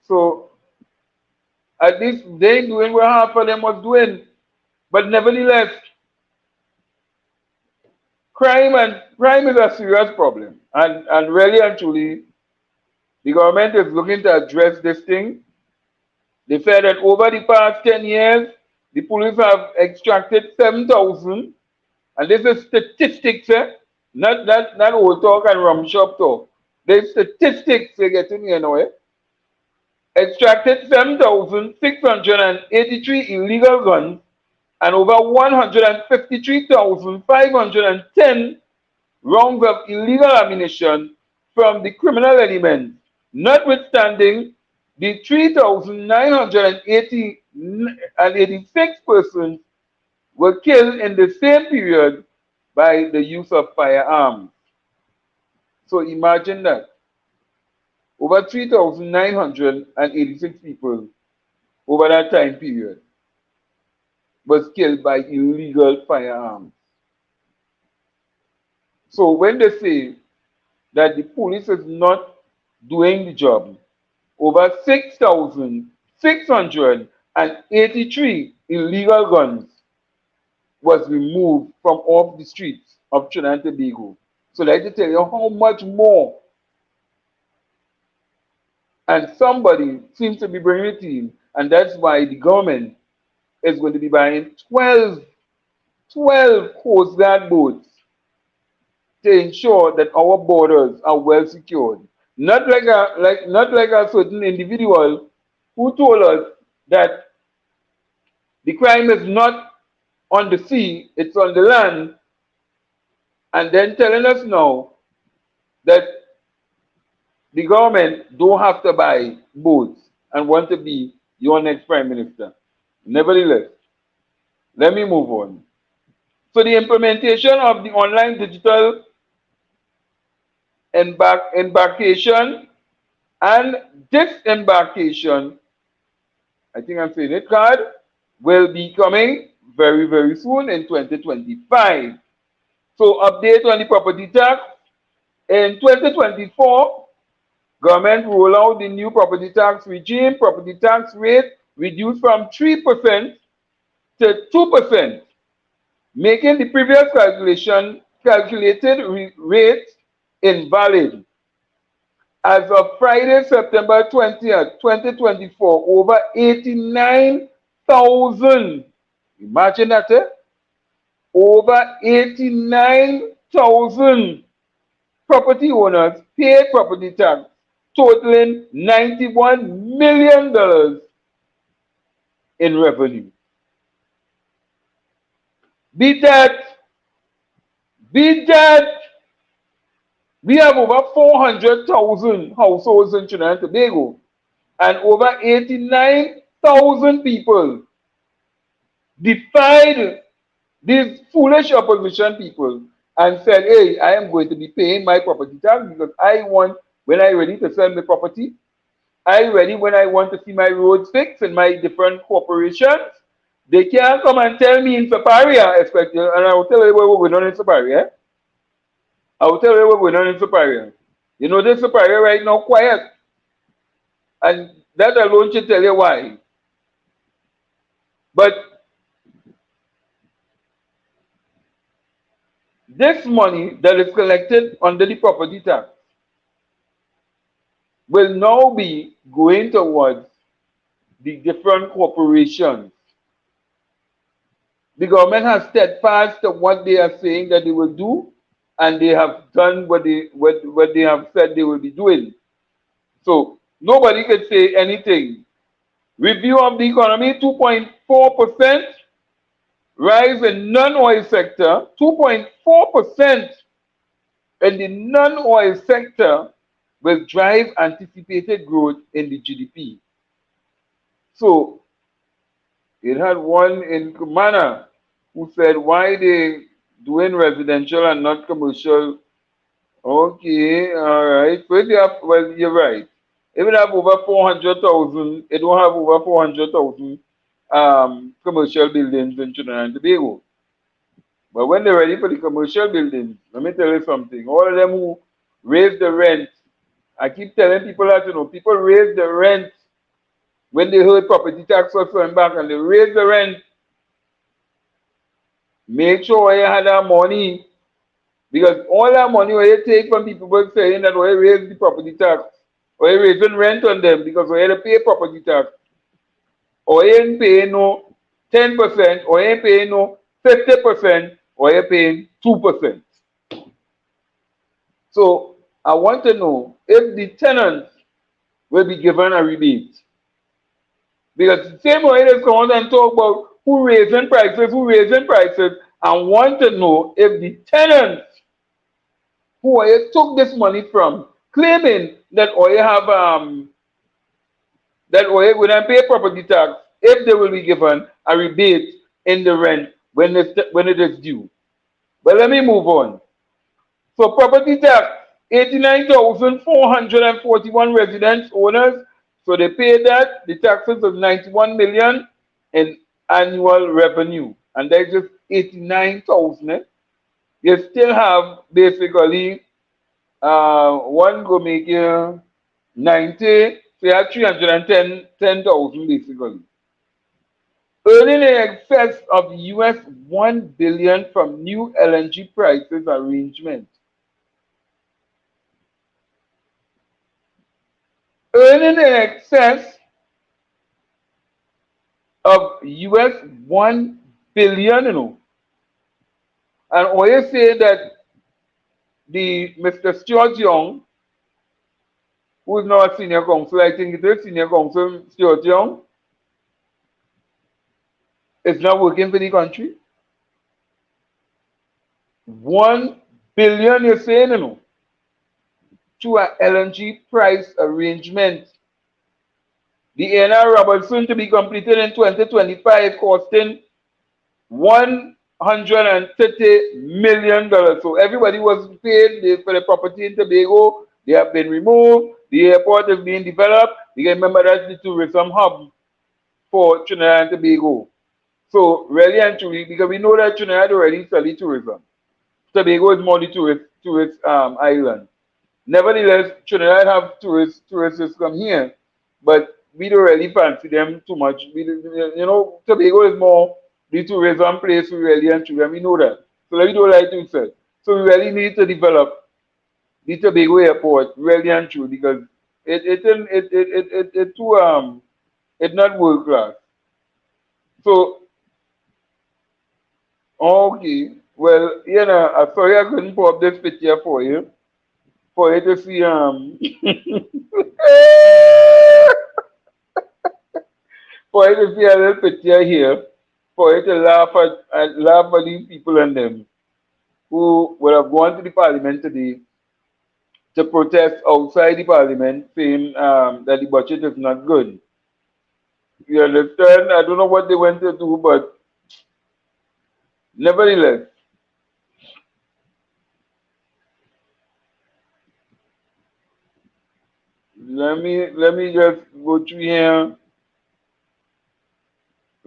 So at least they ain't doing what half of them was doing. But nevertheless, crime is a serious problem. And really and truly, the government is looking to address this thing. They said that over the past 10 years, the police have extracted 7,000, and this is statistics, not old talk and rum shop talk. There's statistics they're getting here now. Extracted 7,683 illegal guns and over 153,510 rounds of illegal ammunition from the criminal element, notwithstanding the 3,986 persons were killed in the same period by the use of firearms. So imagine that. Over 3,986 people over that time period was killed by illegal firearms. So when they say that the police is not doing the job, over 6,683 illegal guns was removed from off the streets of Trinidad and Tobago. So I'd like to tell you how much more. And somebody seems to be bringing it in, and that's why the government is going to be buying 12 Coast Guard boats to ensure that our borders are well secured. Not like a certain individual who told us that the crime is not on the sea, it's on the land, and then telling us now that the government don't have to buy boats and want to be your next prime minister. Nevertheless, let me move on. So the implementation of the online digital embarkation and disembarkation, I think I'm saying it card, will be coming very, very soon in 2025. So update on the property tax. In 2024, government roll out the new property tax regime. Property tax rate reduced from 3% to 2%, making the previous calculated rate invalid. As of Friday, September 20th, 2024, over 89,000, imagine that, over 89,000 property owners paid property tax, totaling $91 million in revenue. Beat that. Beat that. We have over 400,000 households in Trinidad and Tobago, and over 89,000 people defied these foolish opposition people and said, hey, I am going to be paying my property tax because I want, when I'm ready to sell my property, I'm ready when I want to see my roads fixed in my different corporations. They can't come and tell me in Saparia, and I will tell you what we're going on in Saparia. I will tell you what we're going on in Saparia. You know, this Saparia right now quiet. And that alone should tell you why. But this money that is collected under the property tax will now be going towards the different corporations. The government has steadfast to what they are saying that they will do, and they have done what they have said they will be doing. So nobody can say anything. Review of the economy, 2.4% rise in non-oil sector, 2.4% in the non-oil sector will drive anticipated growth in the GDP. So it had one in Kumana who said, why they doing residential and not commercial? Okay, all right. First you have, well, you're right. If it have over 400,000, it don't have over 400,000 commercial buildings in Trinidad and Tobago. But when they're ready for the commercial buildings, let me tell you something. All of them who raise the rent, I keep telling people that, you know, people raise the rent when they heard property tax was going back and they raise the rent. Make sure you had that money, because all that money where you take from people saying that where you raise the property tax, or you raising rent on them because where you pay property tax, or you ain't paying no 10%, or you ain't paying no 50%, or you're paying 2%. So I want to know if the tenants will be given a rebate. Because the same way they come out and talk about who raising prices, I want to know if the tenants who I took this money from, claiming that you have that you will not pay property tax, if they will be given a rebate in the rent when it is due. But let me move on. So property tax, 89,441 residents owners. So they pay that. The taxes of 91 million in annual revenue. And that's just 89,000. You still have basically one go make you 90. So you have 310,000 basically. Earning in excess of US 1 billion from new LNG prices arrangement. Earning in excess of US 1 billion, you know. And always say that the Mr. Stuart Young, who is now a senior counsel, I think it is senior counsel Stuart Young, is not working for the country. 1 billion you're saying, you know. through an LNG price arrangement. The ANR Robertson to be completed in 2025, costing $130 million. So everybody was paid for the property in Tobago. They have been removed. The airport is being developed. You can remember that's the tourism hub for Trinidad and Tobago. So really and truly, because we know that Trinidad already study tourism. Tobago is more the tourist island. Nevertheless, Trinidad have tourists come here, but we don't really fancy them too much. Tobago is more the tourism place we really and truly, and we know that. So we don't like to say. So we really need to develop the Tobago airport really and truly because it's not world class. So okay, well, I'm sorry I couldn't put up this picture for you to see for you to see a little picture here, for you to laugh at these people and them who would have gone to the parliament today to protest outside the parliament saying that the budget is not good. You understand? I don't know what they went to do, but nevertheless, let me just go through here.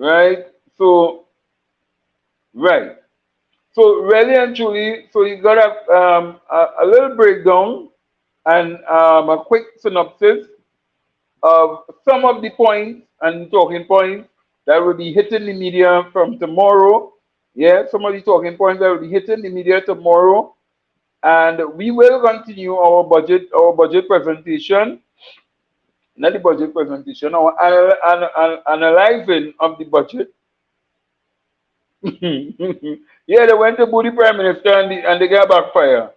Right? So right. So really and truly, so you got a little breakdown and a quick synopsis of some of the points and talking points that will be hitting the media from tomorrow. Yeah, some of the talking points that will be hitting the media tomorrow. And we will continue our budget presentation, not the budget presentation, our analyzing of the budget. Yeah, they went to bully Prime Minister and they got backfire.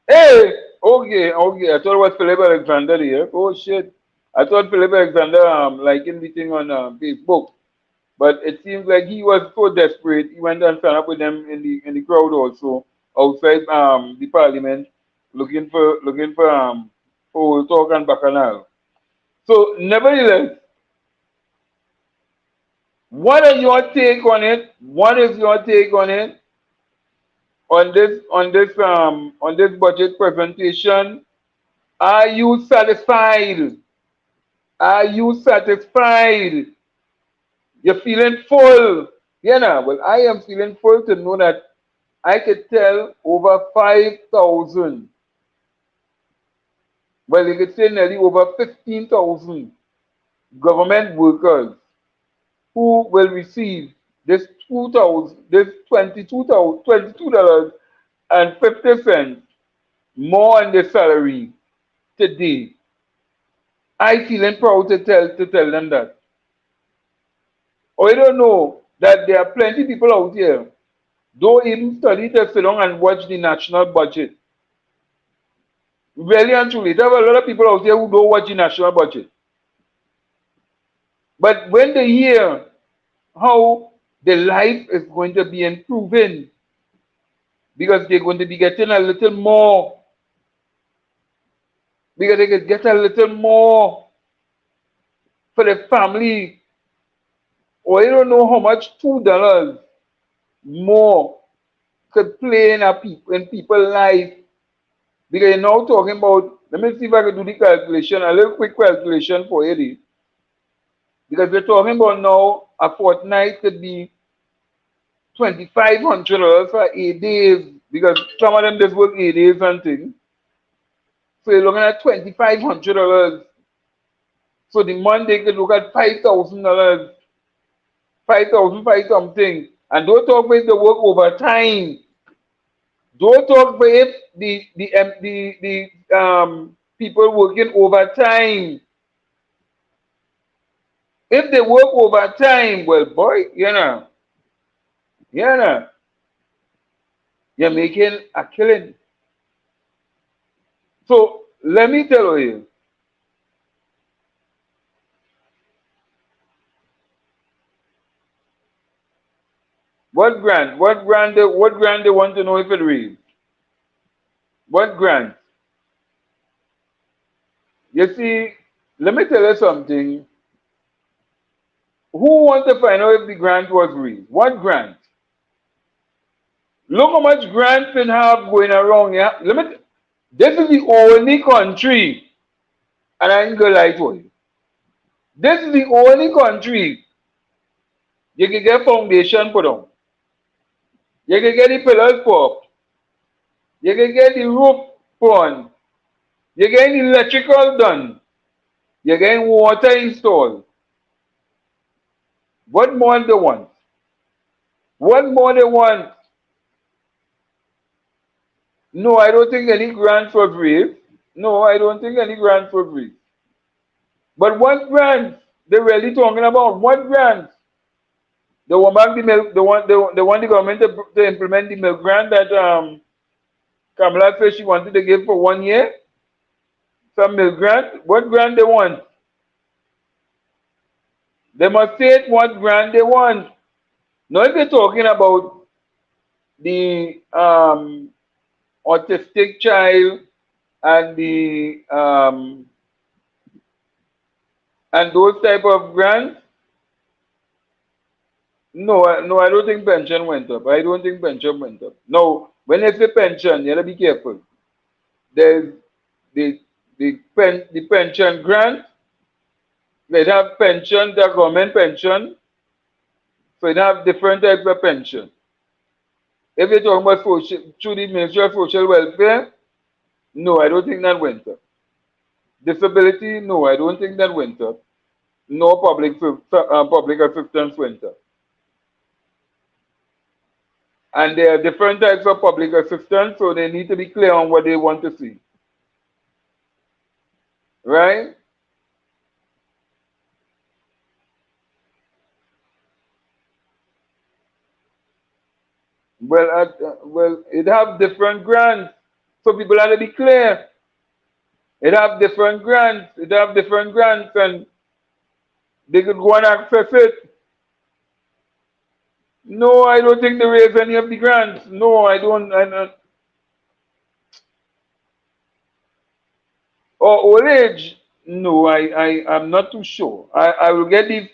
Hey, okay. I thought it was Philip Alexander here. Oh shit. I thought Philip Alexander liking the thing on Facebook. But it seems like he was so desperate, he went and stand up with them in the crowd also outside the parliament looking for talk and bacchanal. So nevertheless, what are your take on it? What is your take on it? On this budget presentation? Are you satisfied? Are you satisfied? You're feeling full. Well, I am feeling full to know that I could tell over 5,000. Well, you could say nearly over 15,000 government workers who will receive this $22.50 more on their salary today. I feeling proud to tell them that. Or I don't know that there are plenty people out here don't even study to sit down and watch the national budget. Really and truly, there are a lot of people out there who don't watch the national budget. But when they hear how the life is going to be improving, because they're going to be getting a little more, because they could get a little more for the family, or I don't know how much $2 more could play in people's life. Because you're now talking about, let me see if I can do the calculation, a little quick calculation for you. Because we're talking about now a fortnight could be $2,500 for 8 days. Because some of them just work 8 days and things. So you're looking at $2,500. So the Monday could look at $5,000, 5,005 something. And don't talk about the work overtime. Don't talk about if the people working overtime. If they work overtime, well, boy, you're making a killing. So let me tell you, what grant they want to know if it reads? What grant? You see, let me tell you something. Who wants to find out if the grant was real? What grant? Look how much grants we have going around. Yeah, this is the only country, and I ain't gonna lie to you. This is the only country you can get foundation put on. You can get the pillars put up. You can get the roof put on. You get the electrical done. You get water installed. What more they want? What more they want? No, I don't think any grants were free. No, I don't think any grants were free. But what grants they really talking about? What grants? They want back the milk. They want the government to implement the milk grant that Kamala said she wanted to give for 1 year. Some milk grant. What grant they want? They must state what grant they want. Now, if you're talking about the autistic child and the and those type of grants, no, I don't think pension went up. I don't think pension went up. No, when they say pension, you have to be careful. There's the pension grant. They have pension, the government pension. So it have different types of pension. If you're talking about social, through the Ministry of Social Welfare, no, I don't think that went up. Disability, no, I don't think that went up. No public assistance went up. And there are different types of public assistance, so they need to be clear on what they want to see. Right? Well, it have different grants, so people have to be clear. It have different grants. It have different grants, and they could go and access it. No, I don't think they raise any of the grants. No, I don't. Or old age? No, I'm not too sure. I will get the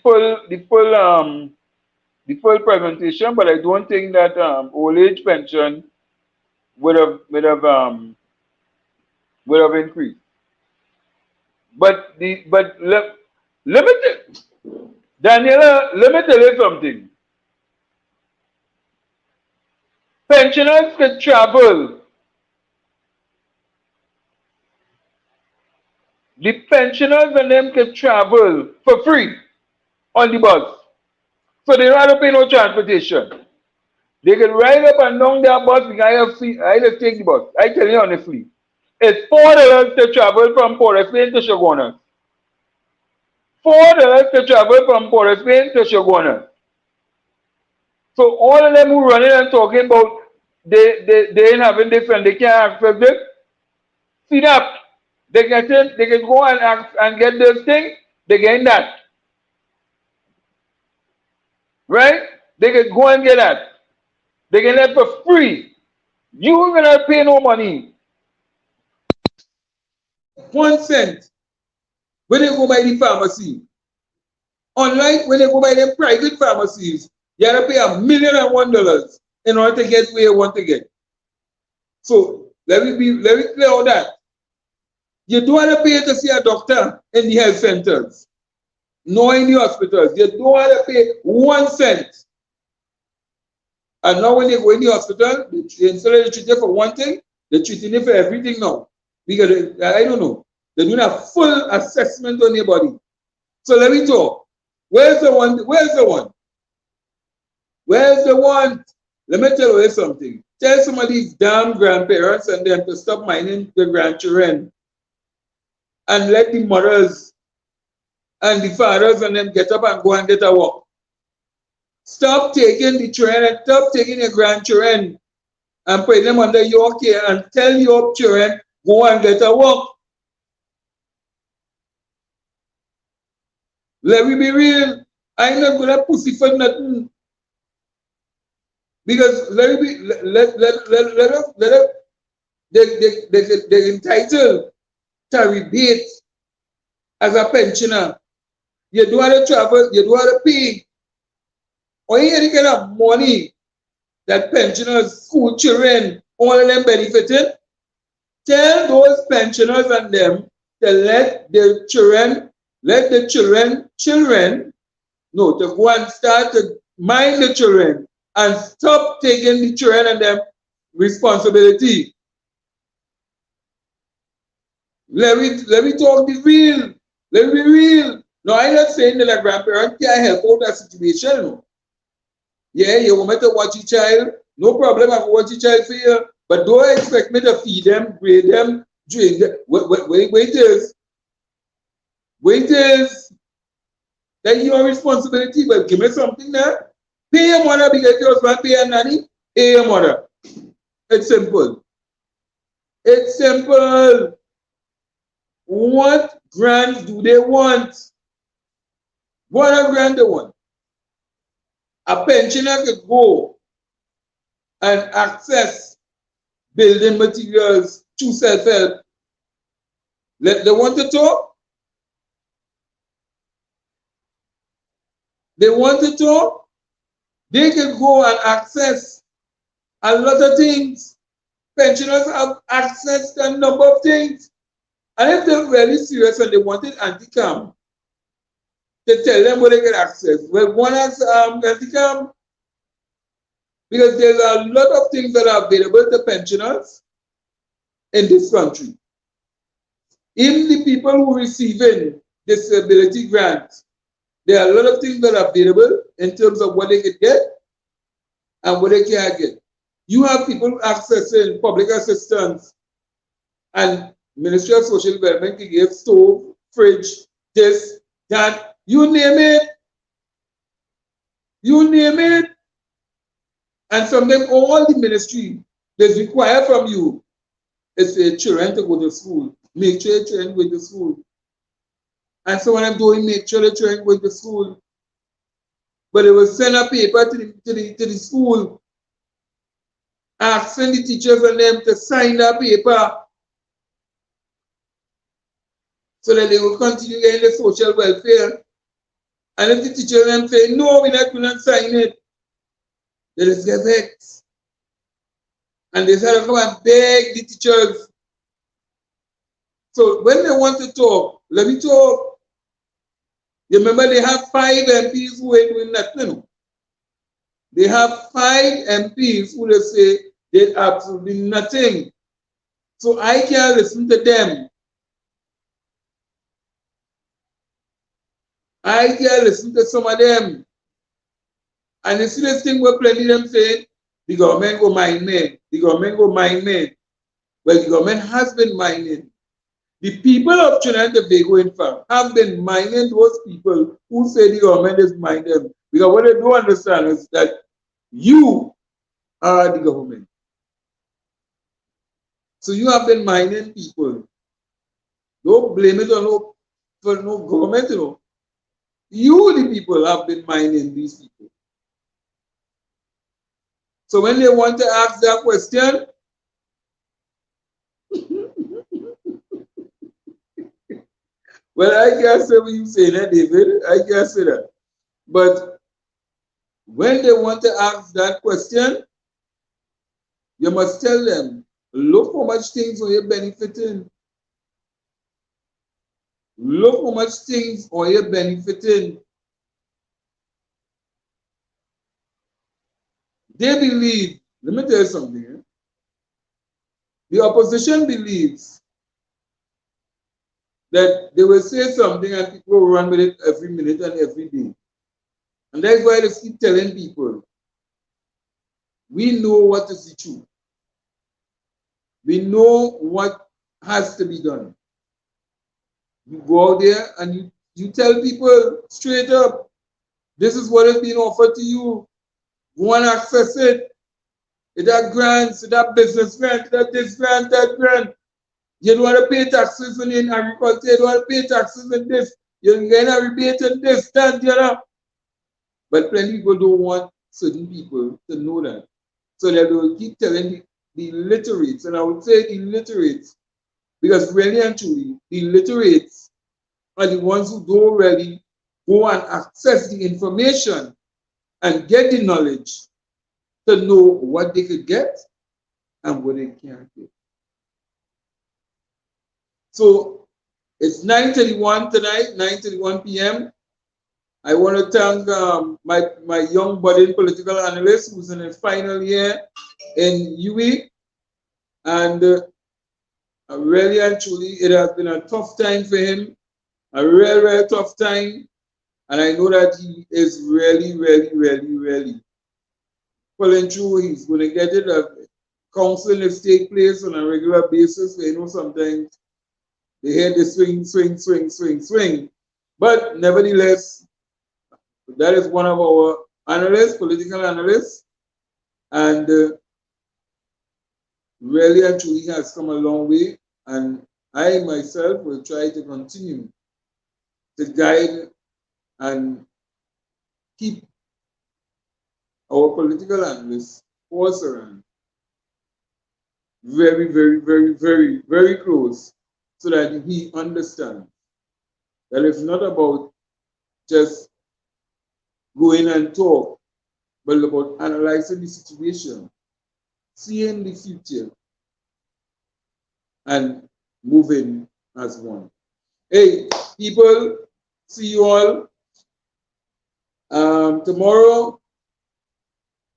full presentation, but I don't think that old age pension would have increased. But let me Daniela, let me tell you something. Pensioners can travel. The pensioners and them can travel for free on the bus. So they don't have to pay no transportation. They can ride up and down their bus. I just take the bus. I tell you honestly. It's $4 to travel from Port of Spain to Shogunas. $4 to travel from Port of Spain to Shogunas. So all of them who running and talking about they ain't having this and they can't access this. See that? They can go and get this thing, they get that. Right? They can go and get that. They can get for free. You ain't gonna pay no money. 1 cent when they go by the pharmacy. Unlike when they go by the private pharmacies, you have to pay $1,000,001 in order to get where you want to get. So let me clear all that. You don't have to pay to see a doctor in the health centers, nor in the hospitals. You don't have to pay 1 cent. And now when you go in the hospital, instead of treating you for one thing, they're treating you for everything now. Because I don't know. They're doing a full assessment on your body. So let me talk. Where's the one? Where's the one? Where's the one? Let me tell you something. Tell some of these damn grandparents and them to stop minding the grandchildren and let the mothers and the fathers and them get up and go and get a walk. Stop taking the children and stop taking your grandchildren and put them under your care and tell your children, go and get a walk. Let me be real. I'm not gonna pussyfoot nothing. Because let they're entitled to rebate as a pensioner. You don't have to travel, you don't have to pay. Or any kind of money that pensioners, school children, all of them benefiting. Tell those pensioners and them to let the children, no, to go and start to mind the children and stop taking the children and them responsibility. Let me talk the real. Let me be real. No, I'm not saying that a grandparent can't help out that situation. No. Yeah, you want me to watch your child? No problem, I can watch your child for you. But don't expect me to feed them, grade them, drink them. Wait is that's your responsibility, but give me something there. Pay your mother because your husband pay your nanny. Pay your mother. It's simple. It's simple. What grants do they want? What grant they want? A pensioner could go and access building materials through self-help. They want to talk. They want to talk. They can go and access a lot of things. Pensioners have access to a number of things. And if they're really serious and they wanted anti-cam, they tell them where they get access. Well, one has anti-cam because there's a lot of things that are available to pensioners in this country. Even the people who are receiving disability grants, there are a lot of things that are available in terms of what they can get and what they can't get. You have people accessing public assistance and Ministry of Social Development can give stove, fridge, this, that, you name it. You name it. And sometimes all the ministry that's required from you is for your children to go to school. Make sure your children go to school. And so when I'm doing, make sure the children go to school. But they will send a paper to the school, asking the teachers and them to sign that paper so that they will continue getting the social welfare. And if the teacher them say, no, we're not going to sign it, they just get vexed. And they start to come and beg the teachers. So when they want to talk, let me talk. You remember they have 5 MPs who ain't doing nothing. They have 5 MPs who they say did absolutely nothing. So I can't listen to them. I can't listen to some of them. And you see this thing where plenty of them saying, the government go mind me. The government go mind me. Well, the government has been minding. The people of Trinidad and Tobago, in fact, have been minding those people who say the government is minding them. Because what they don't understand is that you are the government. So you have been minding people. Don't blame it on no government, you know. You, the people, have been minding these people. So when they want to ask that question, well, I can't say what you say that, David. I can't say that. But when they want to ask that question, you must tell them, look how much things are you benefiting. Look how much things are you benefiting. They believe, let me tell you something. The opposition believes that they will say something and people will run with it every minute and every day. And that's why they keep telling people, we know what is the truth. We know what has to be done. You go out there and you tell people straight up, this is what is being offered to you. Go and access it. It has grants, it has business grant, it has this grant, that grant. You don't want to pay taxes in agriculture, you don't want to pay taxes in this. You're getting a rebate in this, that, you know. But plenty of people don't want certain people to know that. So they will keep telling the illiterates, and I would say illiterates, because really and truly, the illiterates are the ones who don't really go and access the information and get the knowledge to know what they could get and what they can't get. So it's 9:31 tonight, 9:31 p.m. I want to thank my young budding political analyst who's in his final year in UE. And really and truly, it has been a tough time for him, a real tough time. And I know that he is really pulling through. He's going to get it. Counseling is take place on a regular basis. You know, sometimes they hear the swing. But nevertheless, that is one of our analysts, political analysts, and really and truly has come a long way. And I myself will try to continue to guide and keep our political analysts around very close, so that he understands that it's not about just going and talk, but about analyzing the situation, seeing the future, and moving as one. Hey, people, see you all. Tomorrow,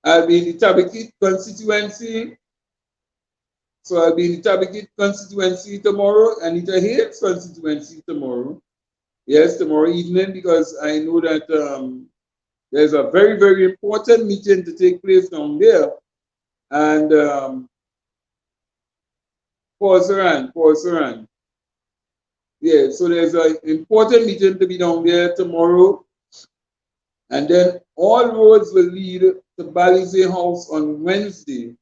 I'll be in the Tabakit constituency. So I'll be in the Tabakit constituency tomorrow, and Anita Hayes constituency tomorrow. Yes, tomorrow evening, because I know that there's a very important meeting to take place down there. And pause around. Yeah, so there's an important meeting to be down there tomorrow. And then all roads will lead to Balize House on Wednesday.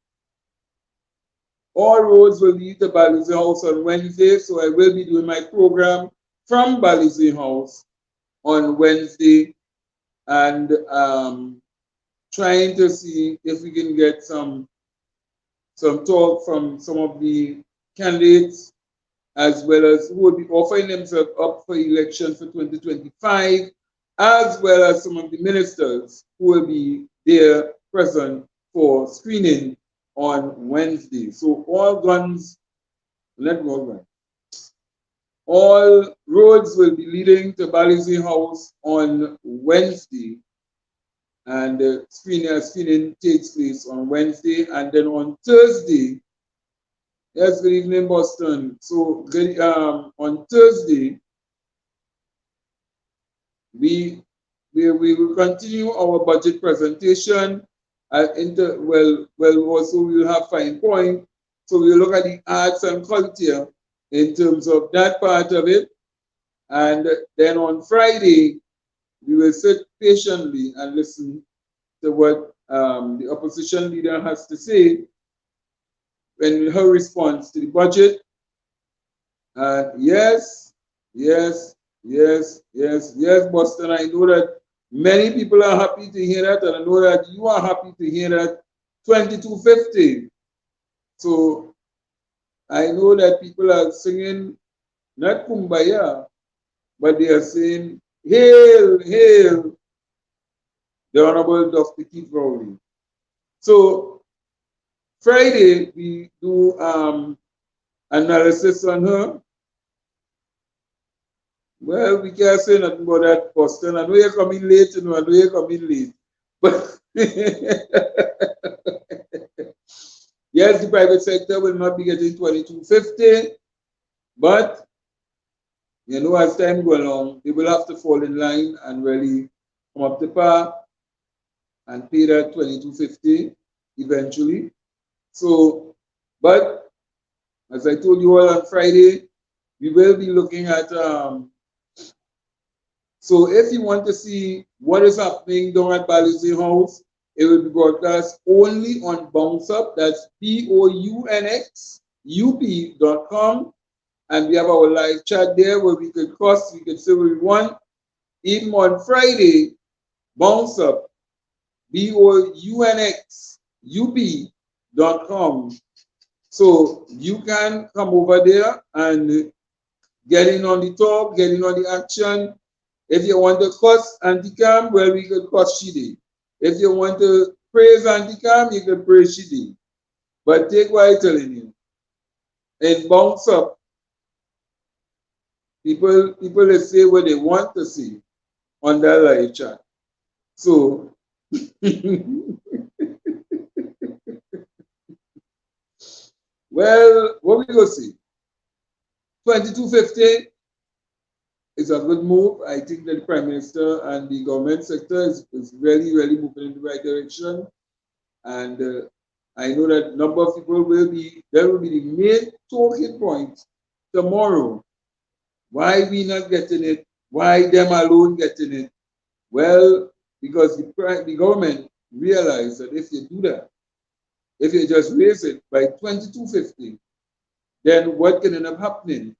All roads will lead to Balize House on Wednesday, so I will be doing my program from Balize House on Wednesday, and trying to see if we can get some talk from some of the candidates, as well as who will be offering themselves up for election for 2025, as well as some of the ministers who will be there present for screening on Wednesday. So all roads will be leading to Balize House on Wednesday, and screening takes place on Wednesday, and then on Thursday. Yes, good evening, Boston. So on Thursday, we will continue our budget presentation. Also we will have fine point. So we'll look at the arts and culture in terms of that part of it. And then on Friday, we will sit patiently and listen to what the opposition leader has to say in her response to the budget. Yes, Boston, I know that many people are happy to hear that, and I know that you are happy to hear that 2250. So I know that people are singing not Kumbaya, but they are saying, Hail, hail, the Honorable Dr. Keith Rowley. So Friday, we do analysis on her. Well, we can't say nothing about that, Boston. I know you're coming late, But yes, the private sector will not be getting 2250, but you know, as time goes along, they will have to fall in line and really come up to par and pay that 2250 eventually. So, but as I told you all on Friday, we will be looking at so if you want to see what is happening down at Balize House, it will be broadcast only on Bounce Up. That's BOUNXUP.com. And we have our live chat there where we could say what we want. Even on Friday, Bounce Up, BOUNXUP.com. So you can come over there and getting on the talk, getting on the action. If you want to cuss anti-cam, well, we could cuss Shidi. If you want to praise anti-cam, you can praise Shidi. But take what I'm telling you. It bounce up. People they say what they want to see on that live chat. So well, what we gonna see? 2250 is a good move. I think that the Prime Minister and the government sector is really, really moving in the right direction. And I know that a number of people that will be the main talking point tomorrow. Why we not getting it? Why them alone getting it? Well, because the government realized that if you do that, if you just raise it by 2250, then what can end up happening?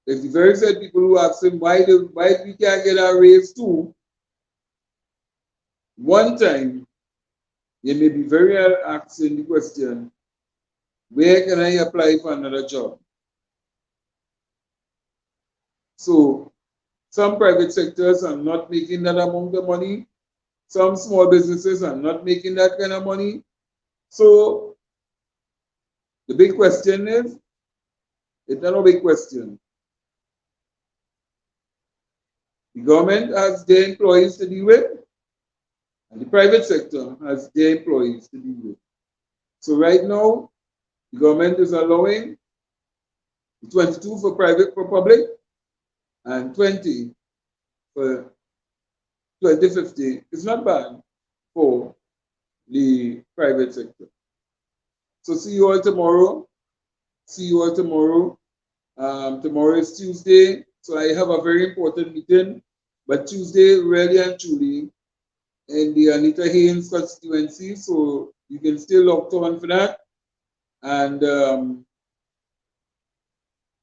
If the very said people who ask him why we can't get our raise too, one time you may be very asking the question, where can I apply for another job? So some private sectors are not making that amount of money. Some small businesses are not making that kind of money. So the big question is, it's not a big question. The government has their employees to deal with, and the private sector has their employees to deal with. So right now, the government is allowing 22 for private for public and 20 for 2050. It's not bad for the private sector. So see you all tomorrow. See you all tomorrow. Tomorrow is Tuesday, so I have a very important meeting. But Tuesday, really and truly, in the Anita Haynes constituency, so you can still lock on for that. And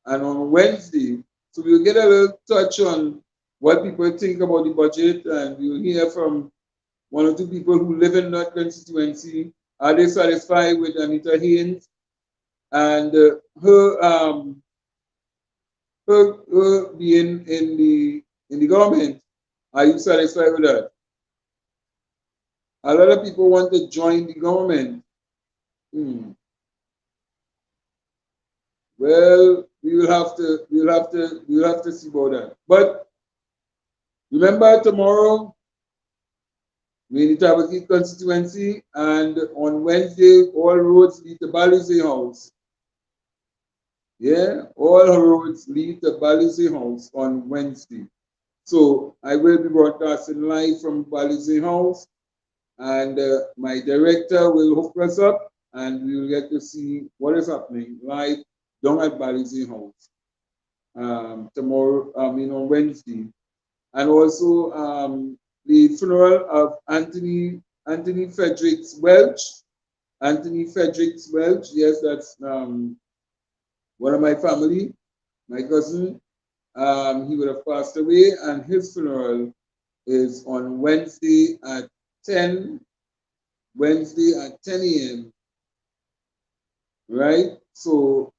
on Wednesday, so we'll get a little touch on what people think about the budget, and we'll hear from one or two people who live in that constituency. Are they satisfied with Anita Haynes and her being in the government? Are you satisfied with that? A lot of people want to join the government. Well, we'll have to see about that. But remember, tomorrow we in the Tabakit constituency, and on Wednesday all roads lead to Balize House. Yeah, all roads lead to Balize House on Wednesday. So I will be broadcasting live from Balize House, and my director will hook us up, and we will get to see what is happening live down at Balize House tomorrow. On Wednesday, and also the funeral of Anthony Fredericks Welch. Anthony Fredericks Welch. Yes, that's one of my family, my cousin. He would have passed away, and his funeral is on Wednesday at 10 a.m. Right? So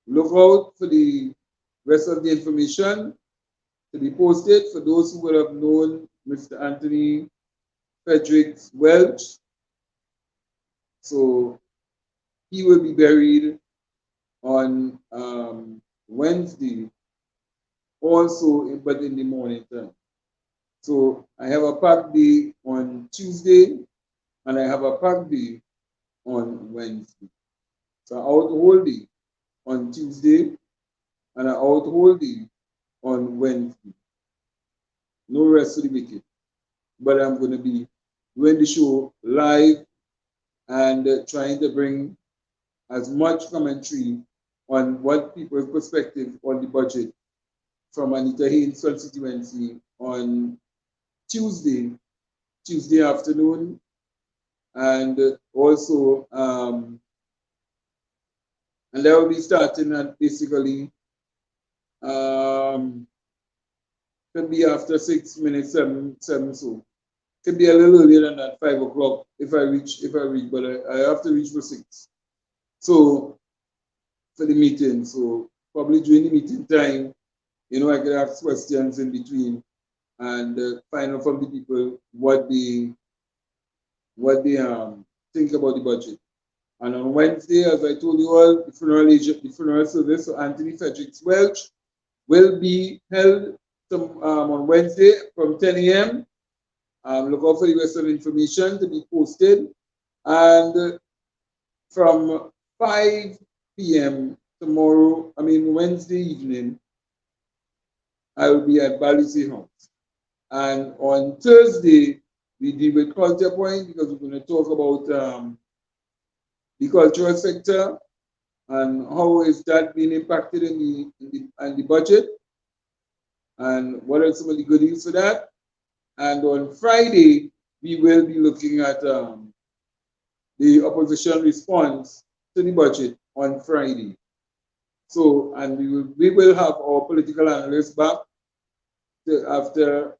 look out for the rest of the information to be posted for those who would have known Mr. Anthony Fredericks Welch. So he will be buried on Wednesday, also, but in the morning time. So I have a packed day on Tuesday, and I have a packed day on Wednesday. So I'm out the whole day on Tuesday, and I'm out the whole day on Wednesday. No rest of the weekend. But I'm going to be doing the show live and trying to bring as much commentary on what people's perspective on the budget from Anita Haynes constituency on Tuesday afternoon, and also and that will be starting at basically could be after 6 minutes, 7 so could be a little earlier than that, 5 o'clock if I reach, but I have to reach for 6. So for the meeting. So probably during the meeting time, I could ask questions in between and find out from the people what they think about the budget. And on Wednesday, as I told you all, the funeral service for Anthony Fredericks Welch will be held on Wednesday from 10 a.m. Look out for the rest of the information to be posted. And from 5 p.m. tomorrow, Wednesday evening, I will be at Bally's House. And on Thursday, we deal with Culture Point because we're going to talk about the cultural sector and how is that being impacted in the budget and what are some of the goodies for that. And on Friday, we will be looking at the opposition response to the budget on Friday. So, and we will have our political analysts back after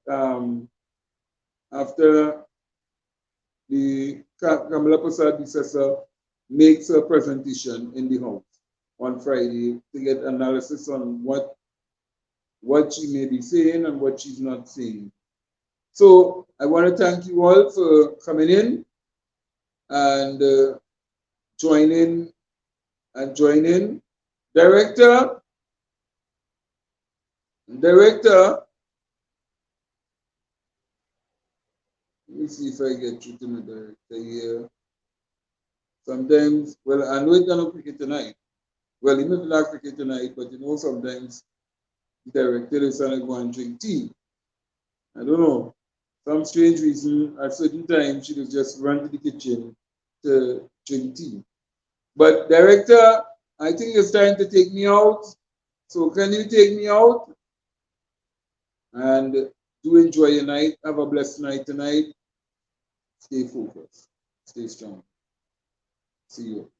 the Kamala Prasad Bissessa makes her presentation in the House on Friday to get analysis on what she may be saying and what she's not saying. So I want to thank you all for coming in and joining. Director, let me see if I get through to my director here. Sometimes, well, I know it's gonna cricket tonight. Well, he may be not cricket tonight, but sometimes the director is gonna go and drink tea. I don't know. Some strange reason, at certain times, she will just run to the kitchen to drink tea. But director, I think it's time to take me out. So can you take me out? And do enjoy your night. Have a blessed night tonight. Stay focused. Stay strong. See you.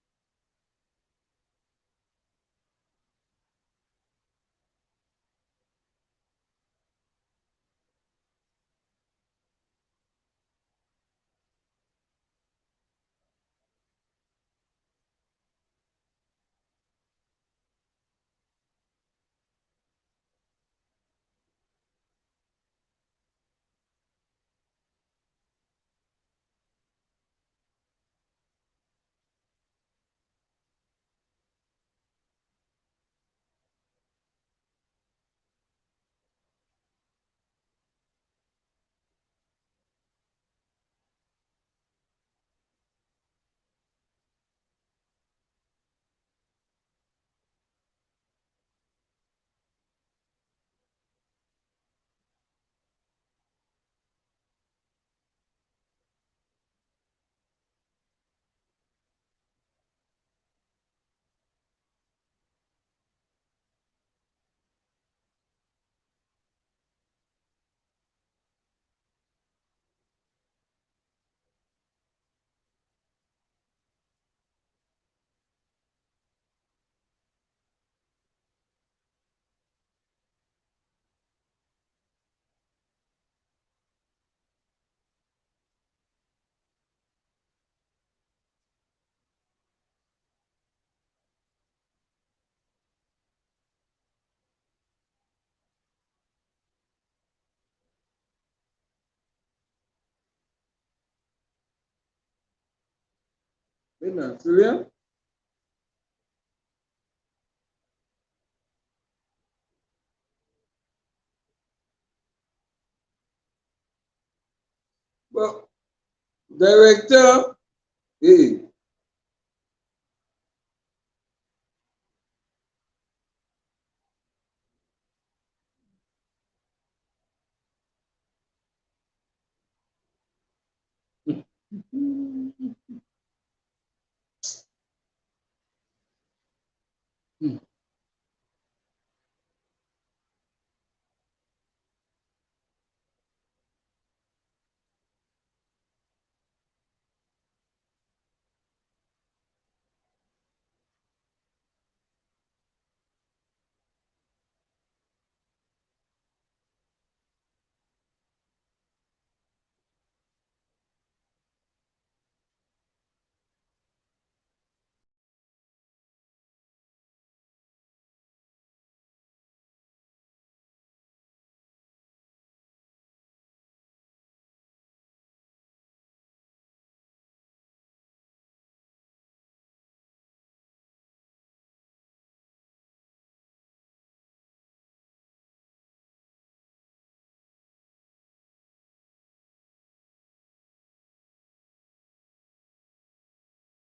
Good night, Syria. Well, director, hey,